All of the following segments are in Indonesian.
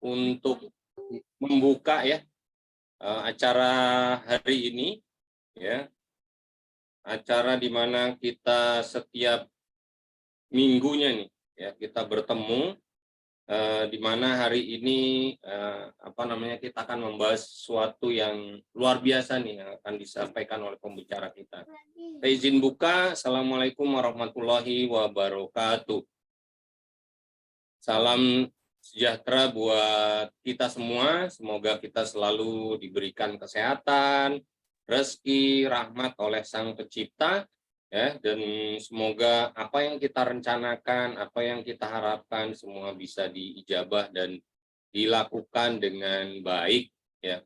untuk membuka ya acara hari ini, ya, acara di mana kita setiap minggunya nih ya kita bertemu, di mana hari ini kita akan membahas sesuatu yang luar biasa nih yang akan disampaikan oleh pembicara kita. Saya izin buka. Assalamualaikum warahmatullahi wabarakatuh. Salam sejahtera buat kita semua. Semoga kita selalu diberikan kesehatan, rezeki, rahmat oleh Sang Pencipta, ya, dan semoga apa yang kita rencanakan, apa yang kita harapkan semua bisa diijabah dan dilakukan dengan baik, ya.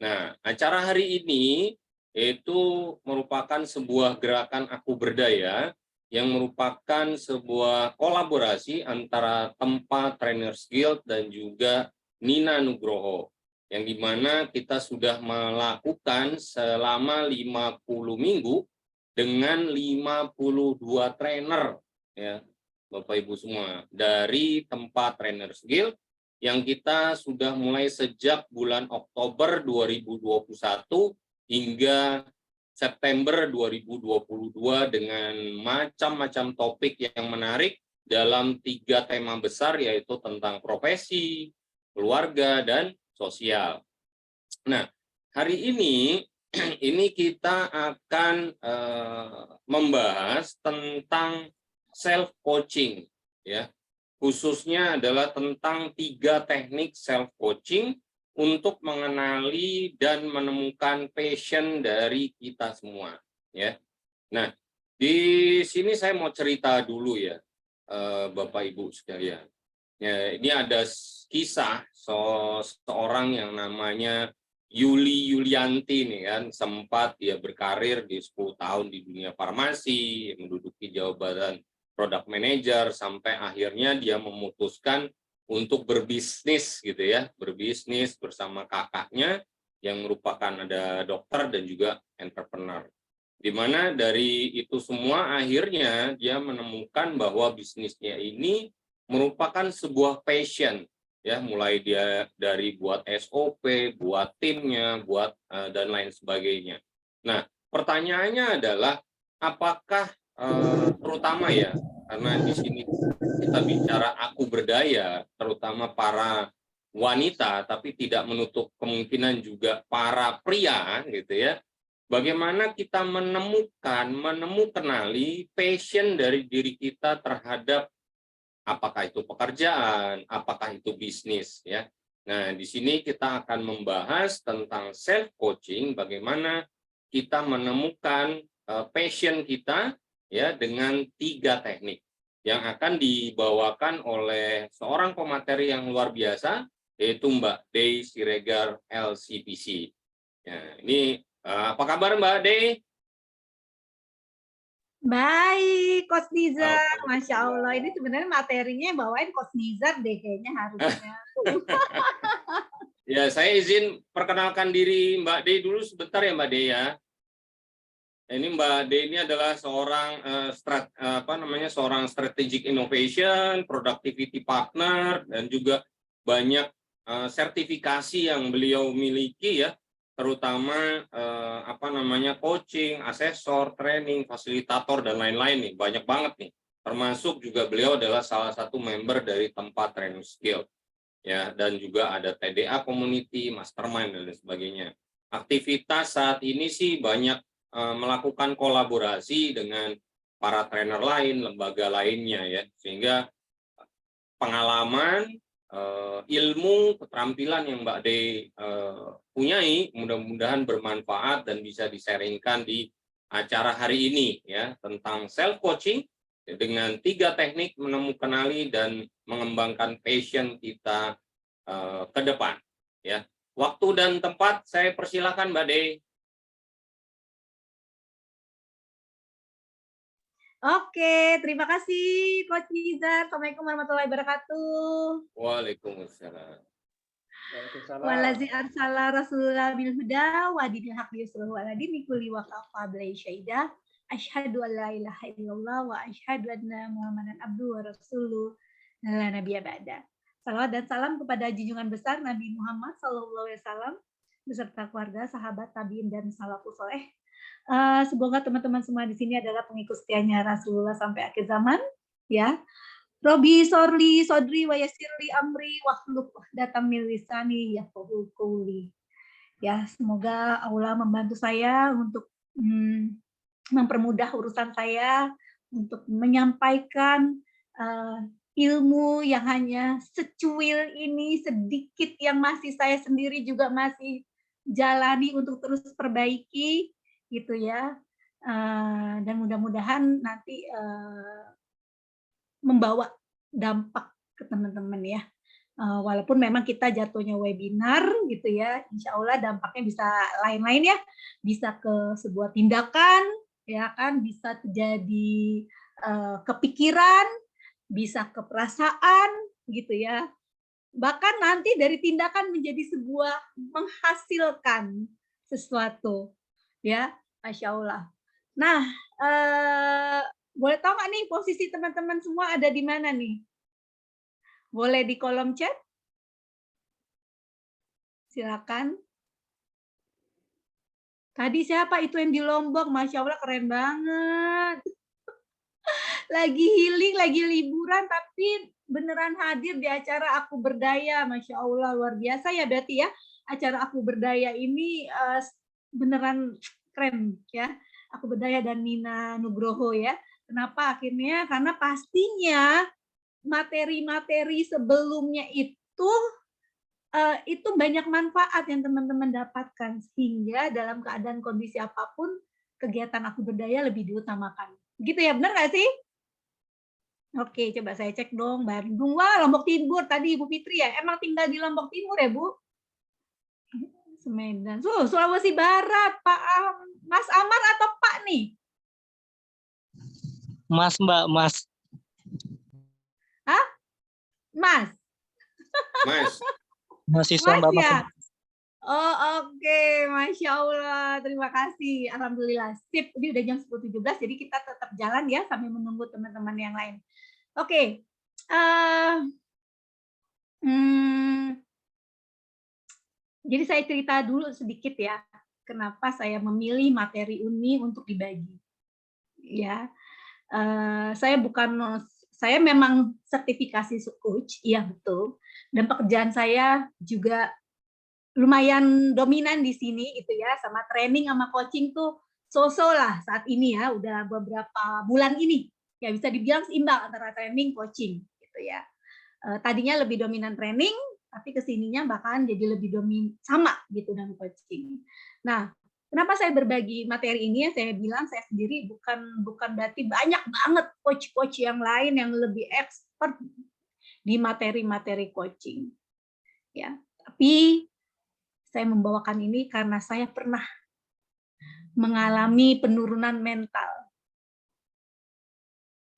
Nah, acara hari ini itu merupakan sebuah gerakan Aku Berdaya yang merupakan sebuah kolaborasi antara Tempa Trainers Guild dan juga Nina Nugroho, yang dimana kita sudah melakukan selama 50 minggu dengan 52 trainer, ya Bapak Ibu semua, dari Tempa Trainers Guild yang kita sudah mulai sejak bulan Oktober 2021 hingga September 2022 dengan macam-macam topik yang menarik dalam 3 tema besar, yaitu tentang profesi, keluarga, dan sosial. Nah, hari ini kita akan membahas tentang self-coaching, ya. Khususnya adalah tentang 3 teknik self-coaching untuk mengenali dan menemukan passion dari kita semua, ya. Nah, di sini saya mau cerita dulu ya, Bapak Ibu sekalian. Ya, ini ada kisah seorang yang namanya Yuli Yulianti nih kan, sempat dia berkarir di 10 tahun di dunia farmasi, menduduki jabatan product manager, sampai akhirnya dia memutuskan untuk berbisnis gitu ya, berbisnis bersama kakaknya yang merupakan ada dokter dan juga entrepreneur. Di mana dari itu semua akhirnya dia menemukan bahwa bisnisnya ini merupakan sebuah passion, ya, mulai dia dari buat SOP, buat timnya, buat dan lain sebagainya. Nah, pertanyaannya adalah apakah terutama ya, karena di sini kita bicara Aku Berdaya, terutama para wanita, tapi tidak menutup kemungkinan juga para pria gitu ya. Bagaimana kita menemukanali passion dari diri kita terhadap apakah itu pekerjaan, apakah itu bisnis, ya. Nah, di sini kita akan membahas tentang self coaching, bagaimana kita menemukan passion kita ya dengan 3 teknik yang akan dibawakan oleh seorang pemateri yang luar biasa, yaitu Mbak Dey Siregar LCPC. Ya, ini apa kabar Mbak Dey? Baik, Coach Nizar. Masya Allah, ini sebenarnya materinya bawain Coach Nizar deh kayaknya harusnya. Ya, saya izin perkenalkan diri Mbak Dey dulu sebentar ya Mbak Dey ya. Ini Mbak Dey ini adalah seorang seorang strategic innovation, productivity partner, dan juga banyak sertifikasi yang beliau miliki ya, terutama coaching, asesor, training, fasilitator, dan lain-lain nih, banyak banget nih. Termasuk juga beliau adalah salah satu member dari Tempa Trainers Guild, ya, dan juga ada TDA Community, Mastermind, dan lain sebagainya. Aktivitas saat ini sih banyak melakukan kolaborasi dengan para trainer lain, lembaga lainnya ya, sehingga pengalaman, ilmu, keterampilan yang Mbak Dey punyai mudah-mudahan bermanfaat dan bisa di-sharingkan di acara hari ini ya, tentang self coaching dengan 3 teknik menemukanali dan mengembangkan passion kita ke depan ya. Waktu dan tempat saya persilakan Mbak Dey. Oke, terima kasih Coach Nizar. Assalamualaikum warahmatullahi wabarakatuh. Waalaikumsalam. Walazi arsala rasulullah bil huda wa dinil haq yusruhu ala dini kulli wa kafa bilai syaidah. Asyhadu an la ilaha illallah wa asyhadu anna Muhammadan abduhu wa rasuluh la nabiyya ba'da. Salawat dan salam kepada junjungan besar Nabi Muhammad SAW beserta keluarga, sahabat, tabiin, dan salafus soleh. Semoga teman-teman semua di sini adalah pengikut setianya Rasulullah sampai akhir zaman, ya. Robi sorli sodri wa yasirli amri wahlul uqdatam min lisani yafqahu qouli. Ya, semoga Allah membantu saya untuk mempermudah urusan saya, untuk menyampaikan ilmu yang hanya secuil ini, sedikit yang masih saya sendiri juga masih jalani untuk terus perbaiki, gitu ya. Dan mudah-mudahan nanti membawa dampak ke teman-teman ya. Walaupun memang kita jatuhnya webinar gitu ya, insya Allah dampaknya bisa lain-lain ya, bisa ke sebuah tindakan, ya kan, bisa jadi kepikiran, bisa ke perasaan gitu ya. Bahkan nanti dari tindakan menjadi sebuah menghasilkan sesuatu, ya, Masya Allah. Nah, boleh tahu nggak nih posisi teman-teman semua ada di mana nih? Boleh di kolom chat? Silakan. Tadi siapa itu yang di Lombok? Masya Allah keren banget. Lagi healing, lagi liburan, tapi beneran hadir di acara Aku Berdaya. Masya Allah, luar biasa ya berarti ya. Acara Aku Berdaya ini beneran keren ya. Aku Berdaya dan Nina Nugroho ya. Kenapa akhirnya? Karena pastinya materi-materi sebelumnya itu banyak manfaat yang teman-teman dapatkan, sehingga dalam keadaan kondisi apapun kegiatan Aku Berdaya lebih diutamakan. Gitu ya, benar nggak sih? Oke, coba saya cek dong. Bandung, wah Lombok Timur tadi Ibu Fitri ya. Emang tinggal di Lombok Timur ya Bu? Semedan, Sulawesi Barat, Mas Amar atau Pak nih? Mas Mbak, Mas. Hah? Mas? Mas. Mahasiswa Mbak, Mas. Ya? Oh oke, Masya Allah, terima kasih, Alhamdulillah, sip, ini udah jam 10.17, jadi kita tetap jalan ya sambil menunggu teman-teman yang lain. Oke, jadi saya cerita dulu sedikit ya, kenapa saya memilih materi ini untuk dibagi. Ya, saya memang sertifikasi coach, iya betul, dan pekerjaan saya juga lumayan dominan di sini gitu ya, sama training sama coaching tuh so-so lah saat ini ya, udah beberapa bulan ini ya, bisa dibilang seimbang antara training coaching gitu ya. Tadinya lebih dominan training, tapi kesininya bahkan jadi lebih sama gitu dengan coaching. Nah, kenapa saya berbagi materi ini ya, saya bilang saya sendiri bukan berarti banyak banget coach-coach yang lain yang lebih expert di materi-materi coaching ya, tapi saya membawakan ini karena saya pernah mengalami penurunan mental.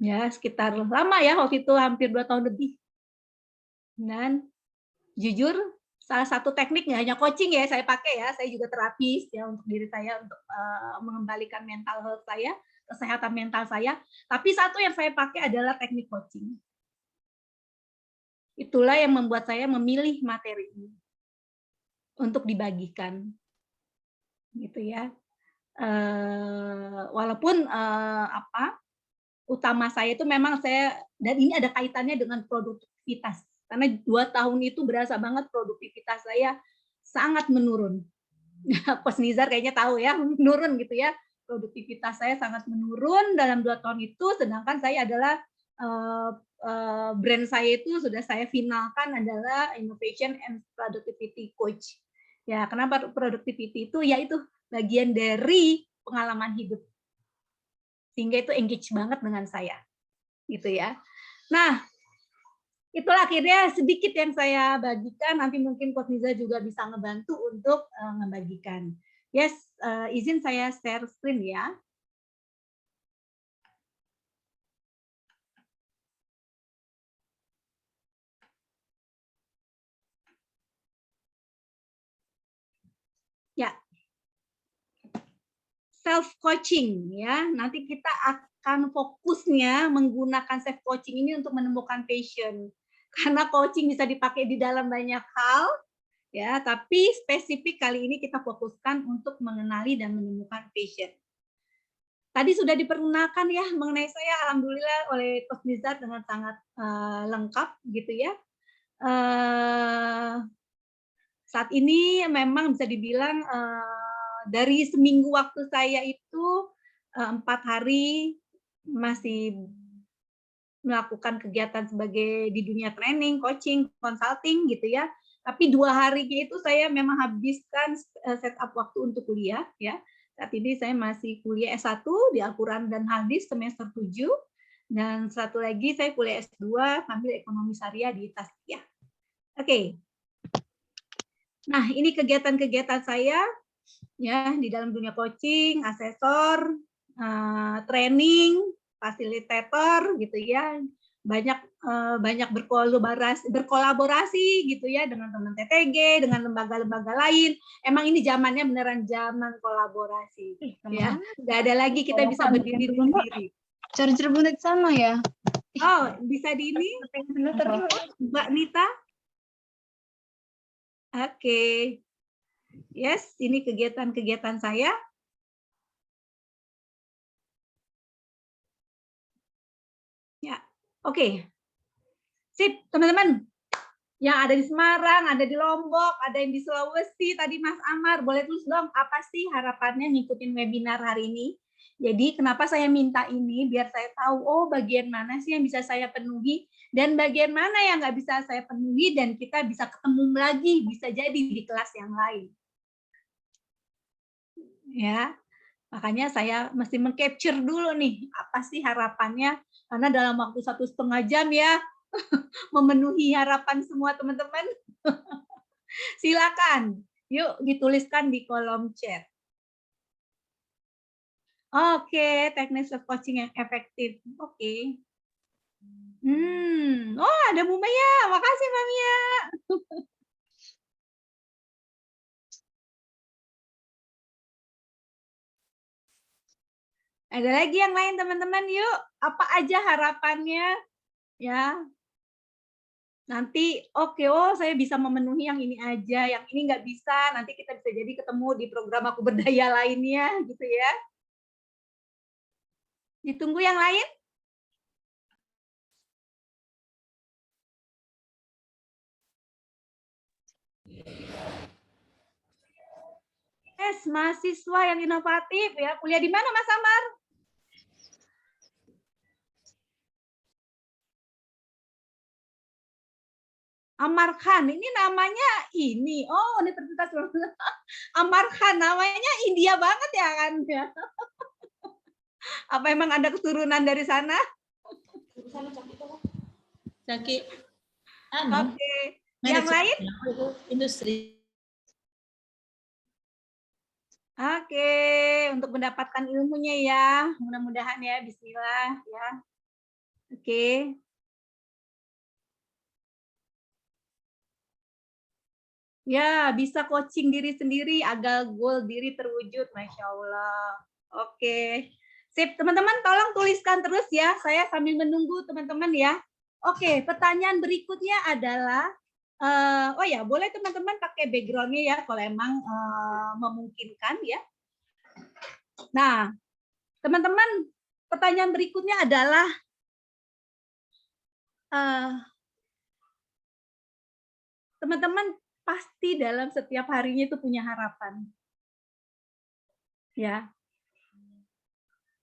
Ya, sekitar lama ya, waktu itu hampir 2 tahun lebih. Dan jujur, salah satu teknik nggak hanya coaching ya saya pakai ya, saya juga terapis ya untuk diri saya, untuk mengembalikan mental health saya, kesehatan mental saya. Tapi satu yang saya pakai adalah teknik coaching. Itulah yang membuat saya memilih materi ini untuk dibagikan, gitu ya. Walaupun utama saya itu memang dan ini ada kaitannya dengan produktivitas, karena 2 tahun itu berasa banget produktivitas saya sangat menurun. Coach Nizar kayaknya tahu ya, menurun gitu ya, produktivitas saya sangat menurun dalam 2 tahun itu, sedangkan saya adalah brand saya itu sudah saya finalkan adalah Innovation and Productivity Coach. Ya, kenapa productivity itu? Ya itu bagian dari pengalaman hidup. Sehingga itu engage banget dengan saya. Gitu ya. Nah, itulah akhirnya sedikit yang saya bagikan, nanti mungkin Coach Niza juga bisa ngebantu untuk ngebagikan. Yes, izin saya share screen ya. Ya, self coaching ya. Nanti kita akan fokusnya menggunakan self coaching ini untuk menemukan passion. karena coaching bisa dipakai di dalam banyak hal, ya, tapi spesifik kali ini kita fokuskan untuk mengenali dan menemukan passion. Tadi sudah diperkenalkan ya mengenai saya, alhamdulillah oleh Coach Nizar dengan sangat lengkap gitu ya. Saat ini memang bisa dibilang dari seminggu waktu saya itu 4 hari masih melakukan kegiatan sebagai di dunia training, coaching, consulting gitu ya. Tapi 2 harinya itu saya memang habiskan setup waktu untuk kuliah ya. Saat ini saya masih kuliah S1 di Al-Quran dan Hadis semester 7 dan satu lagi saya kuliah S2 ambil ekonomi syariah di Taskia. Oke. Nah, ini kegiatan-kegiatan saya ya di dalam dunia coaching, asesor, training, fasilitator gitu ya. Banyak berkolaborasi gitu ya dengan teman TTG, dengan lembaga-lembaga lain. Emang ini zamannya beneran zaman kolaborasi ya. Nggak ada lagi kita bisa berdiri sendiri. Charger bonnet sama ya? Oh, bisa di ini? Mbak Nita? Oke. Yes, ini kegiatan-kegiatan saya. Ya, oke. Sip, teman-teman. Yang ada di Semarang, ada di Lombok, ada yang di Sulawesi, tadi Mas Amar, boleh tulis dong apa sih harapannya ngikutin webinar hari ini? Jadi kenapa saya minta ini? Biar saya tahu, oh bagian mana sih yang bisa saya penuhi, dan bagian mana yang nggak bisa saya penuhi, dan kita bisa ketemu lagi, bisa jadi di kelas yang lain. Ya, makanya saya mesti mengcapture dulu nih, apa sih harapannya, karena dalam waktu 1,5 jam ya, memenuhi harapan semua teman-teman. Silakan, yuk dituliskan di kolom chat. Oke, teknik self coaching yang efektif. Oke. Oh ada Bu Maya, makasih Mbak Mia. Ada lagi yang lain teman-teman, yuk. Apa aja harapannya? Ya. Nanti oke, oh saya bisa memenuhi yang ini aja, yang ini nggak bisa, nanti kita bisa jadi ketemu di program Aku Berdaya lainnya gitu ya. Ditunggu yang lain? Mahasiswa yang inovatif ya. Kuliah di mana Mas Amar? Amar Khan, ini namanya ini. Oh, Universitas Amar Khan, namanya India banget ya kan? Apa emang ada keturunan dari sana? Caki. Oke. Yang lain? Industri. Oke, untuk mendapatkan ilmunya ya. Mudah-mudahan ya, bismillah ya. Oke. Ya, bisa coaching diri sendiri agar goal diri terwujud. Masya Allah. Oke. Sip, teman-teman tolong tuliskan terus ya. Saya sambil menunggu teman-teman ya. Oke, pertanyaan berikutnya adalah, oh ya, boleh teman-teman pakai background-nya ya, kalau emang memungkinkan ya. Nah, teman-teman, pertanyaan berikutnya adalah, teman-teman pasti dalam setiap harinya itu punya harapan. Ya.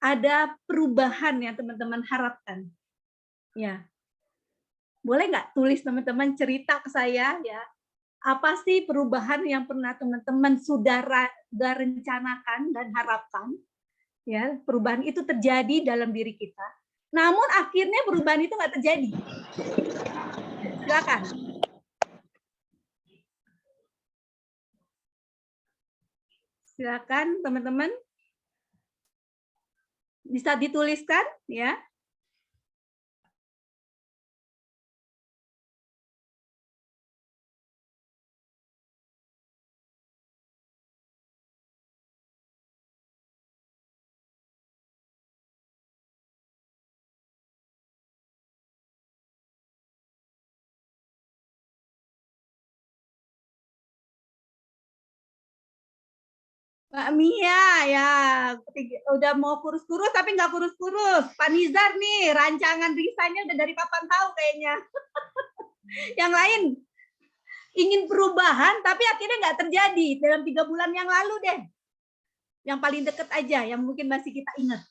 Ada perubahan yang teman-teman harapkan. Ya. Boleh nggak tulis teman-teman cerita ke saya ya. Apa sih perubahan yang pernah teman-teman sudah rencanakan dan harapkan? Ya, perubahan itu terjadi dalam diri kita. Namun akhirnya perubahan itu nggak terjadi. Silakan. Silakan teman-teman. Bisa dituliskan ya. Mbak Mia ya, udah mau kurus-kurus tapi nggak kurus-kurus. Pak Nizar nih, rancangan desainnya udah dari papan tahu kayaknya. Yang lain ingin perubahan tapi akhirnya nggak terjadi dalam 3 bulan yang lalu deh. Yang paling deket aja, yang mungkin masih kita ingat.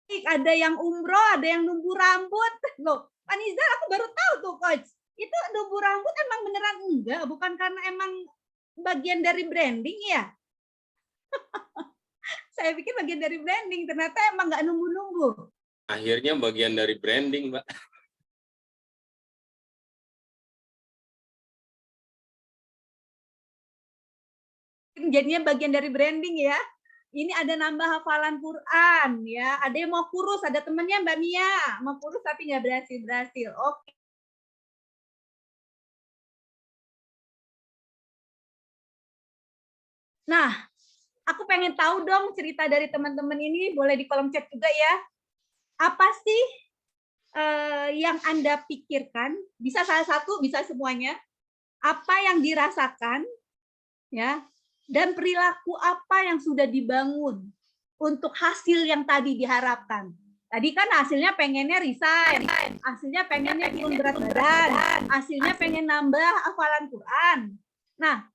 Ada yang umroh, ada yang numbuh rambut. Loh, Pak Nizar aku baru tahu tuh, Coach. Itu numbuh rambut emang beneran enggak? Bukan karena emang bagian dari branding ya? Saya pikir bagian dari branding, ternyata emang nggak numbuh-numbuh. Akhirnya bagian dari branding, Mbak. Jadinya bagian dari branding ya. Ini ada nambah hafalan Quran ya. Ada yang mau kurus, ada temennya Mbak Mia mau kurus tapi nggak berhasil. Oke. Nah, aku pengen tahu dong cerita dari teman-teman ini, boleh di kolom chat juga ya. Apa sih yang Anda pikirkan? Bisa salah satu, bisa semuanya. Apa yang dirasakan ya? Dan perilaku apa yang sudah dibangun untuk hasil yang tadi diharapkan. Tadi kan hasilnya pengennya resign, hasilnya pengennya turun berat badan, hasilnya pengen nambah hafalan Quran. Nah,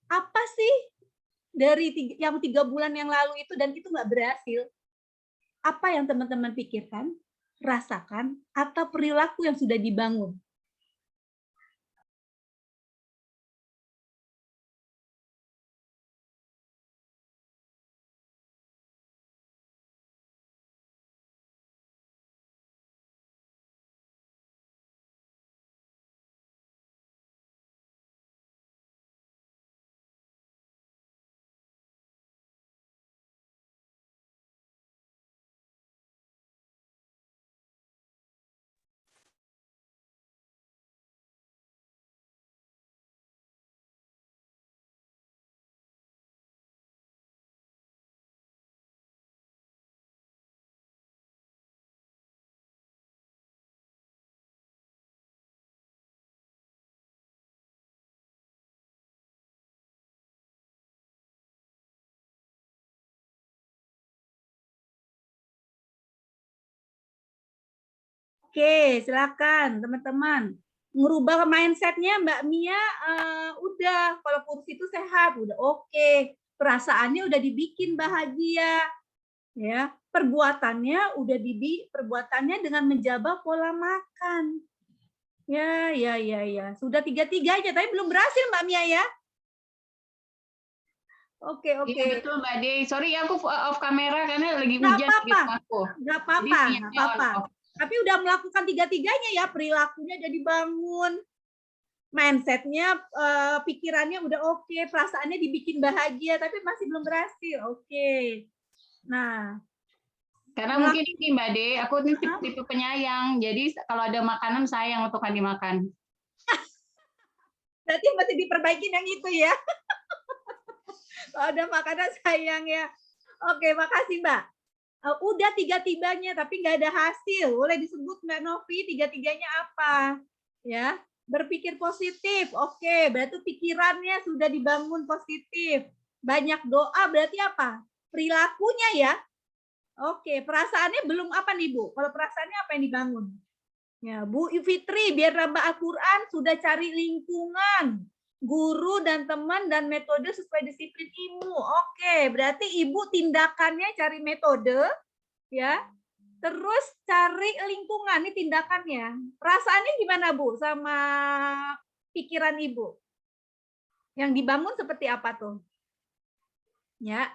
apa sih dari yang 3 bulan yang lalu itu dan itu nggak berhasil? Apa yang teman-teman pikirkan, rasakan, atau perilaku yang sudah dibangun? Oke, silakan teman-teman. Merubah mindset-nya Mbak Mia, udah kalau kurus itu sehat, udah oke. Perasaannya udah dibikin bahagia, ya. Perbuatannya dengan menjaga pola makan. Ya. Sudah 3-3 aja, tapi belum berhasil Mbak Mia ya. Oke. Iya betul Mbak Dey. Sorry aku off kamera karena lagi Nggak hujan apa-apa. di aku. Nggak apa-apa. Tapi udah melakukan 3-3-nya ya, perilakunya jadi bangun, mindset-nya, pikirannya udah oke, perasaannya dibikin bahagia, tapi masih belum berhasil. Oke. Nah, karena mungkin ini Mbak De, aku ini tipe penyayang, jadi kalau ada makanan sayang untuk dimakan. Berarti masih diperbaikin yang itu ya. Kalau ada makanan sayang ya. Oke, makasih Mbak. Udah 3-3-nya tapi nggak ada hasil. Boleh disebut Mbak Novi 3-3-nya apa? Ya, berpikir positif. Oke, berarti pikirannya sudah dibangun positif. Banyak doa berarti apa? Perilakunya ya. Oke, perasaannya belum apa nih Bu? Kalau perasaannya apa yang dibangun? Ya, Bu Fitri biar nambah Al-Quran sudah cari lingkungan, guru dan teman dan metode sesuai disiplin ilmu. Oke, berarti Ibu tindakannya cari metode, ya. Terus cari lingkungan, ini tindakannya. Perasaannya gimana Bu sama pikiran Ibu? Yang dibangun seperti apa tuh? Ya.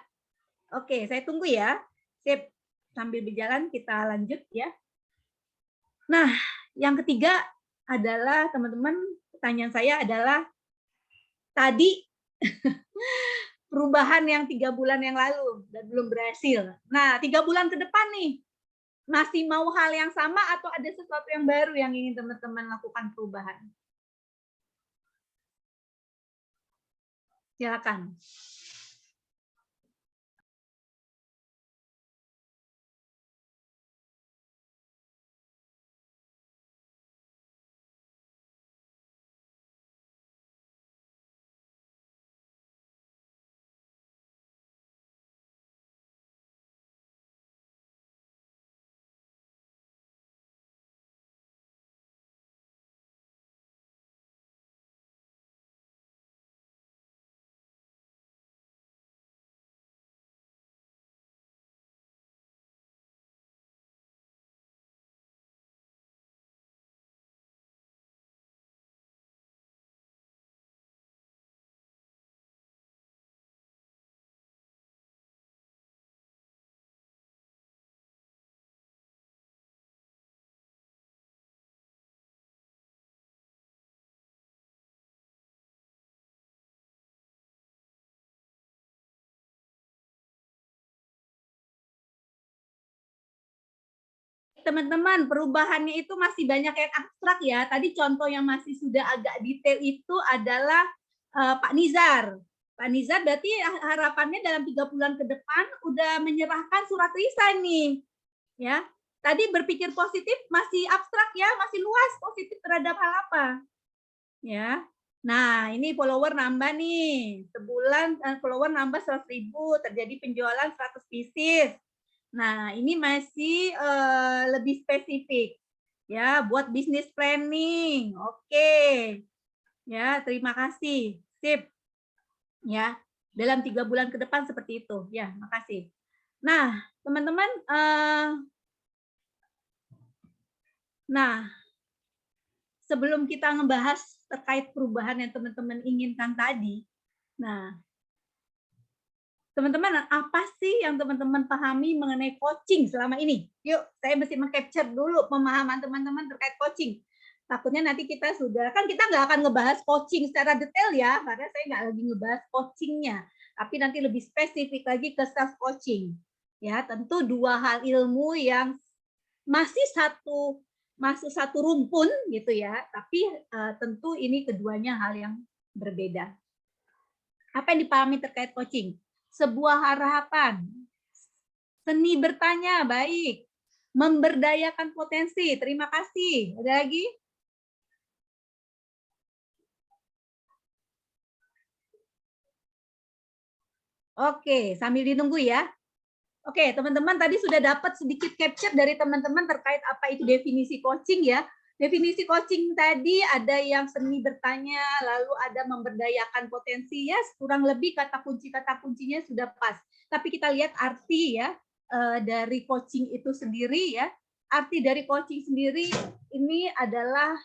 Oke, saya tunggu ya. Sip. Sambil berjalan kita lanjut ya. Nah, yang ketiga adalah teman-teman, pertanyaan saya adalah tadi perubahan yang 3 bulan yang lalu dan belum berhasil. Nah, 3 bulan ke depan nih, masih mau hal yang sama atau ada sesuatu yang baru yang ingin teman-teman lakukan perubahan? Silakan. teman-teman, perubahannya itu masih banyak yang abstrak ya. Tadi contoh yang masih sudah agak detail itu adalah Pak Nizar. Pak Nizar berarti harapannya dalam 3 bulan ke depan udah menyerahkan surat resign nih. Ya. Tadi berpikir positif masih abstrak ya, masih luas positif terhadap hal apa? Ya. Nah, ini follower nambah nih. Sebulan follower nambah 100.000, terjadi penjualan 100 pieces. Nah, ini masih lebih spesifik. Ya, buat bisnis planning. Oke. Ya, terima kasih. Sip. Ya, dalam 3 bulan ke depan seperti itu. Ya, makasih. Nah, teman-teman, sebelum kita ngebahas terkait perubahan yang teman-teman inginkan tadi, nah, teman-teman, apa sih yang teman-teman pahami mengenai coaching selama ini? Yuk, saya mesti meng-capture dulu pemahaman teman-teman terkait coaching. Takutnya nanti kita kita nggak akan ngebahas coaching secara detail ya, karena saya nggak lagi ngebahas coachingnya, tapi nanti lebih spesifik lagi ke self coaching. Ya, tentu 2 hal ilmu yang masih satu rumpun gitu ya, tapi tentu ini keduanya hal yang berbeda. Apa yang dipahami terkait coaching? Sebuah harapan, seni bertanya, baik, memberdayakan potensi, terima kasih. Ada lagi? Oke, sambil ditunggu ya. Oke, teman-teman tadi sudah dapat sedikit capture dari teman-teman terkait apa itu definisi coaching ya. Definisi coaching tadi ada yang seni bertanya, lalu ada memberdayakan potensi ya, kurang lebih kata kuncinya sudah pas. Tapi kita lihat arti ya dari coaching itu sendiri ya. Arti dari coaching sendiri ini adalah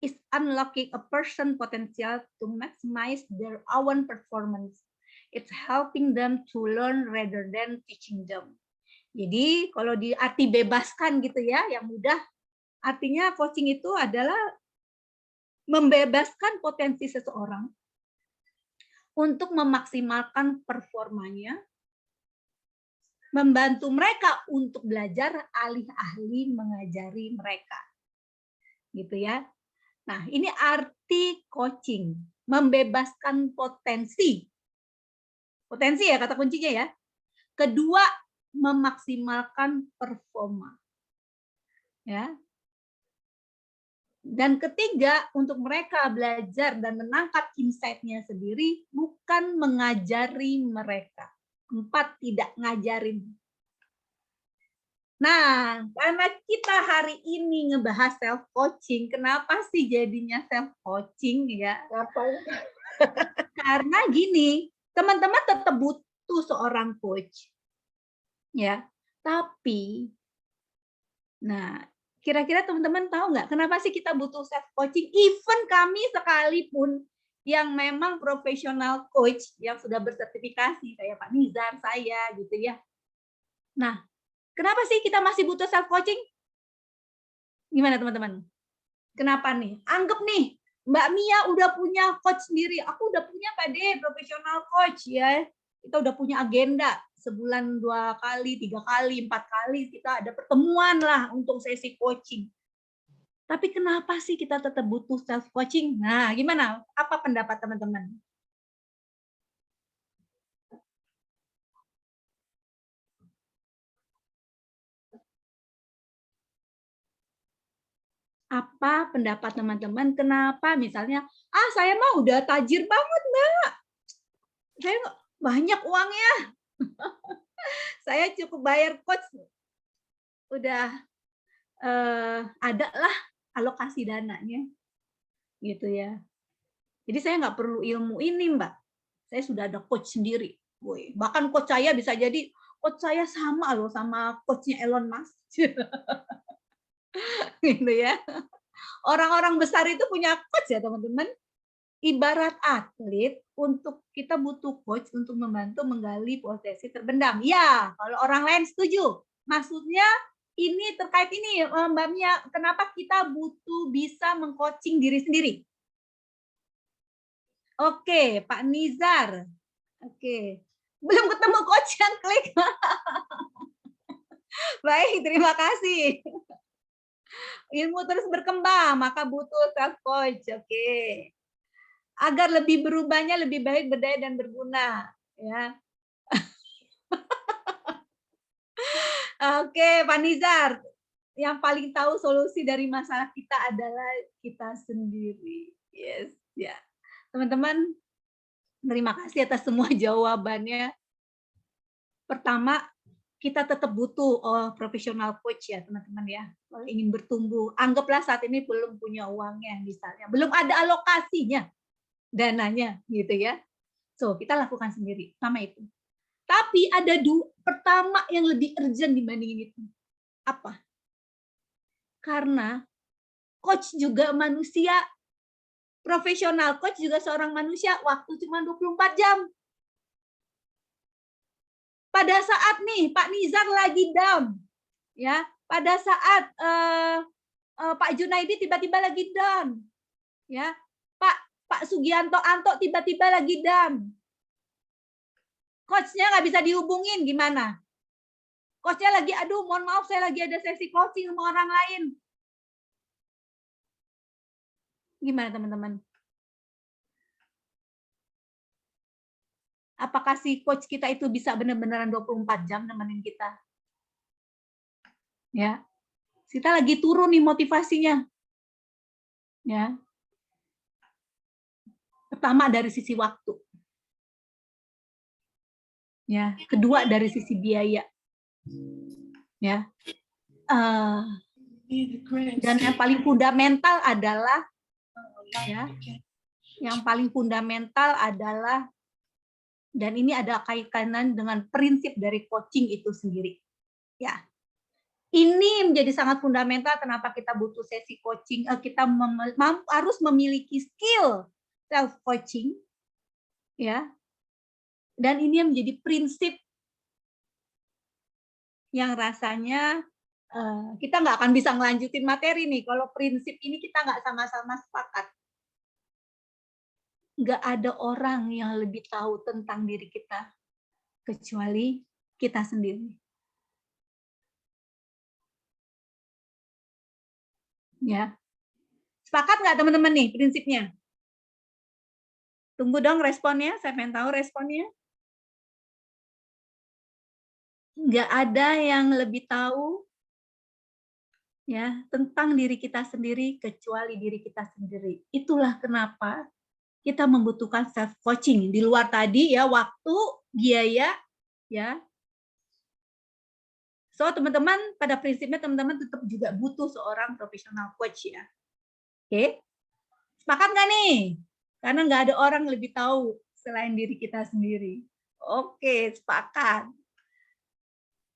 is unlocking a person potential to maximize their own performance. It's helping them to learn rather than teaching them. Jadi kalau diarti bebaskan gitu ya, yang mudah, artinya coaching itu adalah membebaskan potensi seseorang untuk memaksimalkan performanya, membantu mereka untuk belajar, alih-alih mengajari mereka. Gitu ya. Nah, ini arti coaching, membebaskan potensi. Potensi ya kata kuncinya ya. Kedua, memaksimalkan performa. Ya. Dan ketiga, untuk mereka belajar dan menangkap insight-nya sendiri, bukan mengajari mereka. 4, tidak ngajarin. Nah, karena kita hari ini ngebahas self coaching, kenapa sih jadinya self coaching ya? Karena gini, teman-teman tetap butuh seorang coach. Ya. Tapi nah, kira-kira teman-teman tahu nggak kenapa sih kita butuh self coaching? Even kami sekalipun yang memang profesional coach yang sudah bersertifikasi kayak Pak Nizar, saya gitu ya. Nah, kenapa sih kita masih butuh self coaching? Gimana teman-teman? Kenapa nih? Anggap nih, Mbak Mia udah punya coach sendiri. Aku udah punya Pak De, profesional coach ya. Kita udah punya agenda sebulan 2 kali, 3 kali, 4 kali kita ada pertemuan lah untuk sesi coaching. Tapi kenapa sih kita tetap butuh self coaching? Nah, gimana? Apa pendapat teman-teman? Apa pendapat teman-teman? Kenapa misalnya, saya mah udah tajir banget, Mbak. Saya banyak uangnya. Saya cukup bayar coach. Udah ada lah alokasi dananya. Gitu ya. Jadi saya nggak perlu ilmu ini, Mbak. Saya sudah ada coach sendiri. Bahkan coach saya bisa jadi coach saya sama loh sama coachnya Elon Musk. Gitu ya. Orang-orang besar itu punya coach ya, teman-teman. Ibarat atlet, untuk kita butuh coach untuk membantu menggali potensi terbendam. Ya, kalau orang lain setuju. Maksudnya ini terkait ini, Mbak Mia, kenapa kita butuh bisa mengcoaching diri sendiri? Oke, Pak Nizar. Oke. Belum ketemu coach yang klik. Baik, terima kasih. Ilmu terus berkembang, maka butuh self coach. Oke. Agar lebih berubahnya lebih baik, berdaya dan berguna, ya. Oke, Pak Nizar, yang paling tahu solusi dari masalah kita adalah kita sendiri. Yes, ya. Teman-teman, terima kasih atas semua jawabannya. Pertama, kita tetap butuh profesional coach ya, teman-teman ya. Kalau ingin bertumbuh, anggaplah saat ini belum punya uangnya misalnya, belum ada alokasinya, dananya gitu ya. So, kita lakukan sendiri, sama itu. Tapi ada pertama yang lebih urgent dibandingin itu. Apa? Karena coach juga manusia, profesional coach juga seorang manusia, waktu cuma 24 jam. Pada saat nih Pak Nizar lagi down, ya, pada saat Pak Junaidi tiba-tiba lagi down, ya, Pak Sugianto Anto tiba-tiba lagi down, coachnya nggak bisa dihubungin, gimana? Coachnya lagi, aduh mohon maaf saya lagi ada sesi coaching sama orang lain. Gimana teman-teman? Apakah si coach kita itu bisa benar-benaran 24 jam nemenin kita? Ya. Kita lagi turun nih motivasinya. Ya. Pertama dari sisi waktu. Ya, kedua dari sisi biaya. Ya. Dan yang paling fundamental adalah ya, yang paling fundamental adalah, dan ini ada kaitan dengan prinsip dari coaching itu sendiri. Ya, ini menjadi sangat fundamental kenapa kita butuh sesi coaching. Kita harus memiliki skill self coaching, ya. Dan ini yang menjadi prinsip yang rasanya kita nggak akan bisa ngelanjutin materi nih kalau prinsip ini kita nggak sama-sama sepakat. Nggak ada orang yang lebih tahu tentang diri kita kecuali kita sendiri. Ya, sepakat nggak teman-teman nih prinsipnya? Tunggu dong responnya, saya pengen tahu responnya. Nggak ada yang lebih tahu ya tentang diri kita sendiri kecuali diri kita sendiri. Itulah kenapa kita membutuhkan self coaching di luar tadi ya, waktu, biaya, ya. So teman-teman, pada prinsipnya teman-teman tetap juga butuh seorang profesional coach ya. Oke, sepakat nggak nih? Karena nggak ada orang lebih tahu selain diri kita sendiri. Oke, sepakat.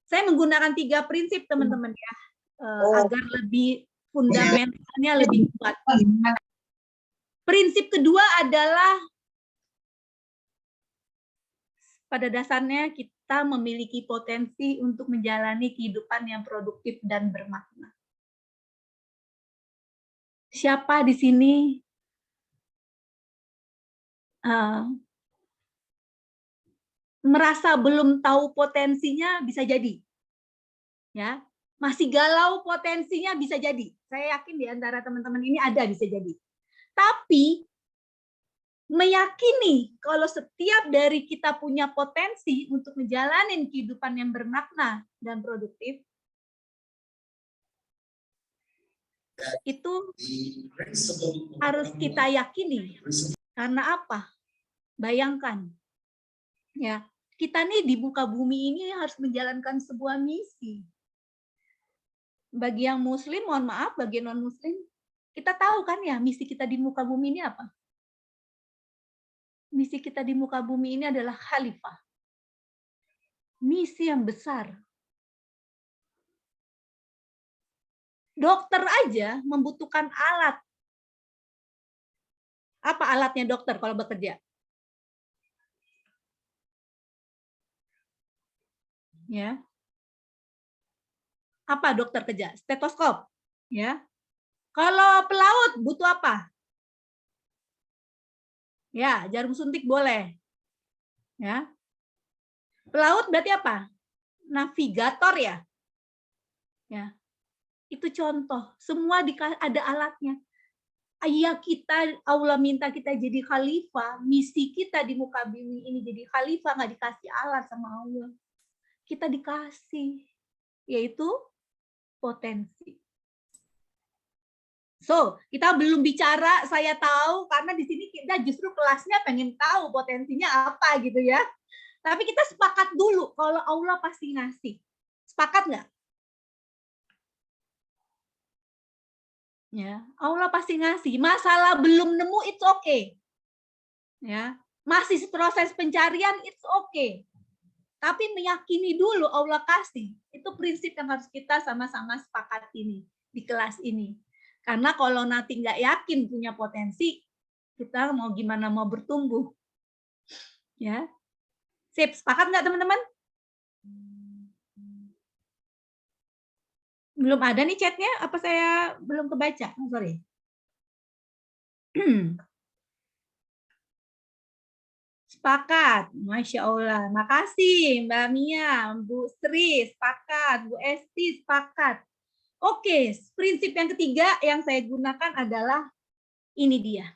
Saya menggunakan 3 prinsip teman-teman ya, agar lebih fundamentalnya lebih kuat. Prinsip kedua adalah pada dasarnya kita memiliki potensi untuk menjalani kehidupan yang produktif dan bermakna. Siapa di sini merasa belum tahu potensinya, bisa jadi. Ya, masih galau potensinya, bisa jadi. Saya yakin di antara teman-teman ini ada bisa jadi. Tapi meyakini kalau setiap dari kita punya potensi untuk menjalani kehidupan yang bermakna dan produktif, itu harus kita yakini. Karena apa? Bayangkan, ya, kita nih di muka bumi ini harus menjalankan sebuah misi. Bagi yang muslim, mohon maaf, bagi non-muslim, kita tahu kan ya misi kita di muka bumi ini apa? Misi kita di muka bumi ini adalah khalifah. Misi yang besar. Dokter aja membutuhkan alat. Apa alatnya dokter kalau bekerja? Ya. Apa dokter kerja? Stetoskop, ya. Kalau pelaut butuh apa? Ya, jarum suntik boleh. Ya. Pelaut berarti apa? Navigator ya. Ya, itu contoh. Semua ada alatnya. Ayah kita, Allah minta kita jadi khalifah, misi kita di muka bumi ini jadi khalifah, nggak dikasih alat sama Allah. Kita dikasih, yaitu potensi. So, kita belum bicara, saya tahu, karena di sini kita justru kelasnya pengen tahu potensinya apa gitu ya. Tapi kita sepakat dulu, kalau Allah pasti ngasih. Sepakat nggak? Ya, Allah pasti ngasih. Masalah belum nemu, it's okay. Ya, masih proses pencarian, it's okay. Tapi meyakini dulu Allah kasih. Itu prinsip yang harus kita sama-sama sepakat ini di kelas ini. Karena kalau nanti nggak yakin punya potensi, kita mau gimana mau bertumbuh. Ya, sip, sepakat nggak teman-teman? Belum ada nih chatnya, apa saya belum kebaca? Oh, sorry. Sepakat, Masya Allah. Makasih Mbak Mia, Bu Sri, sepakat, Bu Esti, sepakat. Oke, prinsip yang ketiga yang saya gunakan adalah ini dia.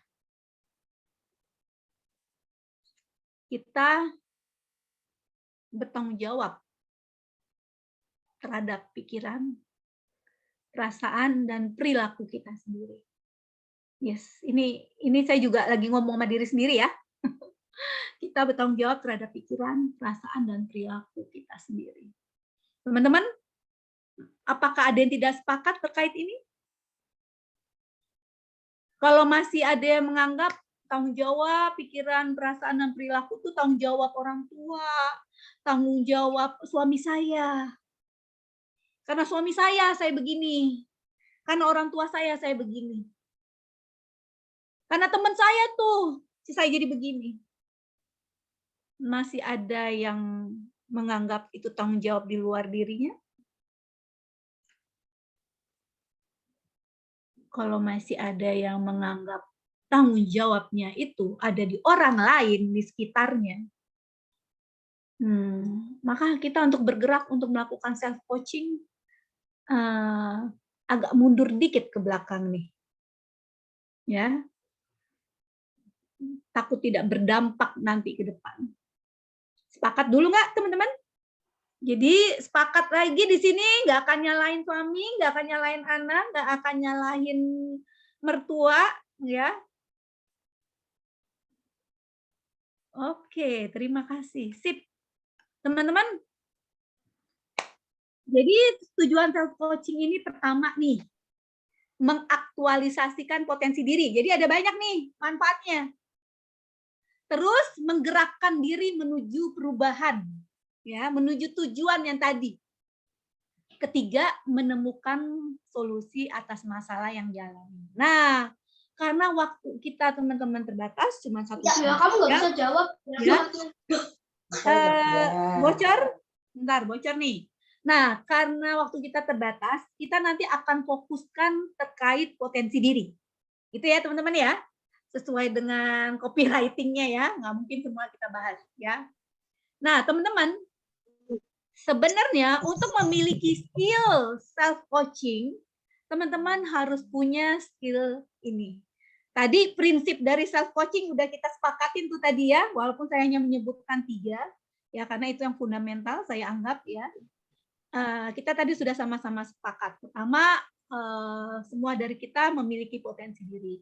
Kita bertanggung jawab terhadap pikiran, perasaan, dan perilaku kita sendiri. Yes, ini saya juga lagi ngomong sama diri sendiri ya. Kita bertanggung jawab terhadap pikiran, perasaan, dan perilaku kita sendiri. Teman-teman, apakah ada yang tidak sepakat terkait ini? Kalau masih ada yang menganggap tanggung jawab pikiran, perasaan, dan perilaku itu tanggung jawab orang tua, tanggung jawab suami saya. Karena suami saya begini. Karena orang tua saya begini. Karena teman saya tuh, saya jadi begini. Masih ada yang menganggap itu tanggung jawab di luar dirinya? Kalau masih ada yang menganggap tanggung jawabnya itu ada di orang lain di sekitarnya, maka kita untuk bergerak untuk melakukan self coaching agak mundur dikit ke belakang nih, ya, takut tidak berdampak nanti ke depan. Sepakat dulu nggak teman-teman? Jadi sepakat lagi di sini, nggak akan nyalain suami, nggak akan nyalain anak, nggak akan nyalahin mertua, ya. Oke, terima kasih. Sip. Teman-teman, jadi tujuan self coaching ini pertama nih, mengaktualisasikan potensi diri. Jadi ada banyak nih manfaatnya. Terus menggerakkan diri menuju perubahan, ya, menuju tujuan yang tadi. Ketiga, menemukan solusi atas masalah yang dialami. Nah, karena waktu kita teman-teman terbatas, cuma 1 jam. Ya, kamu nggak bisa jawab. Ya. Bocor? Bentar, bocor nih. Nah, karena waktu kita terbatas, kita nanti akan fokuskan terkait potensi diri. Itu ya teman-teman ya. Sesuai dengan copywriting-nya ya. Nggak mungkin semua kita bahas ya. Nah, teman-teman, sebenarnya untuk memiliki skill self-coaching, teman-teman harus punya skill ini. Tadi prinsip dari self-coaching udah kita sepakatin tuh tadi ya, walaupun saya hanya menyebutkan 3, ya karena itu yang fundamental saya anggap ya. Kita tadi sudah sama-sama sepakat. Pertama, semua dari kita memiliki potensi diri.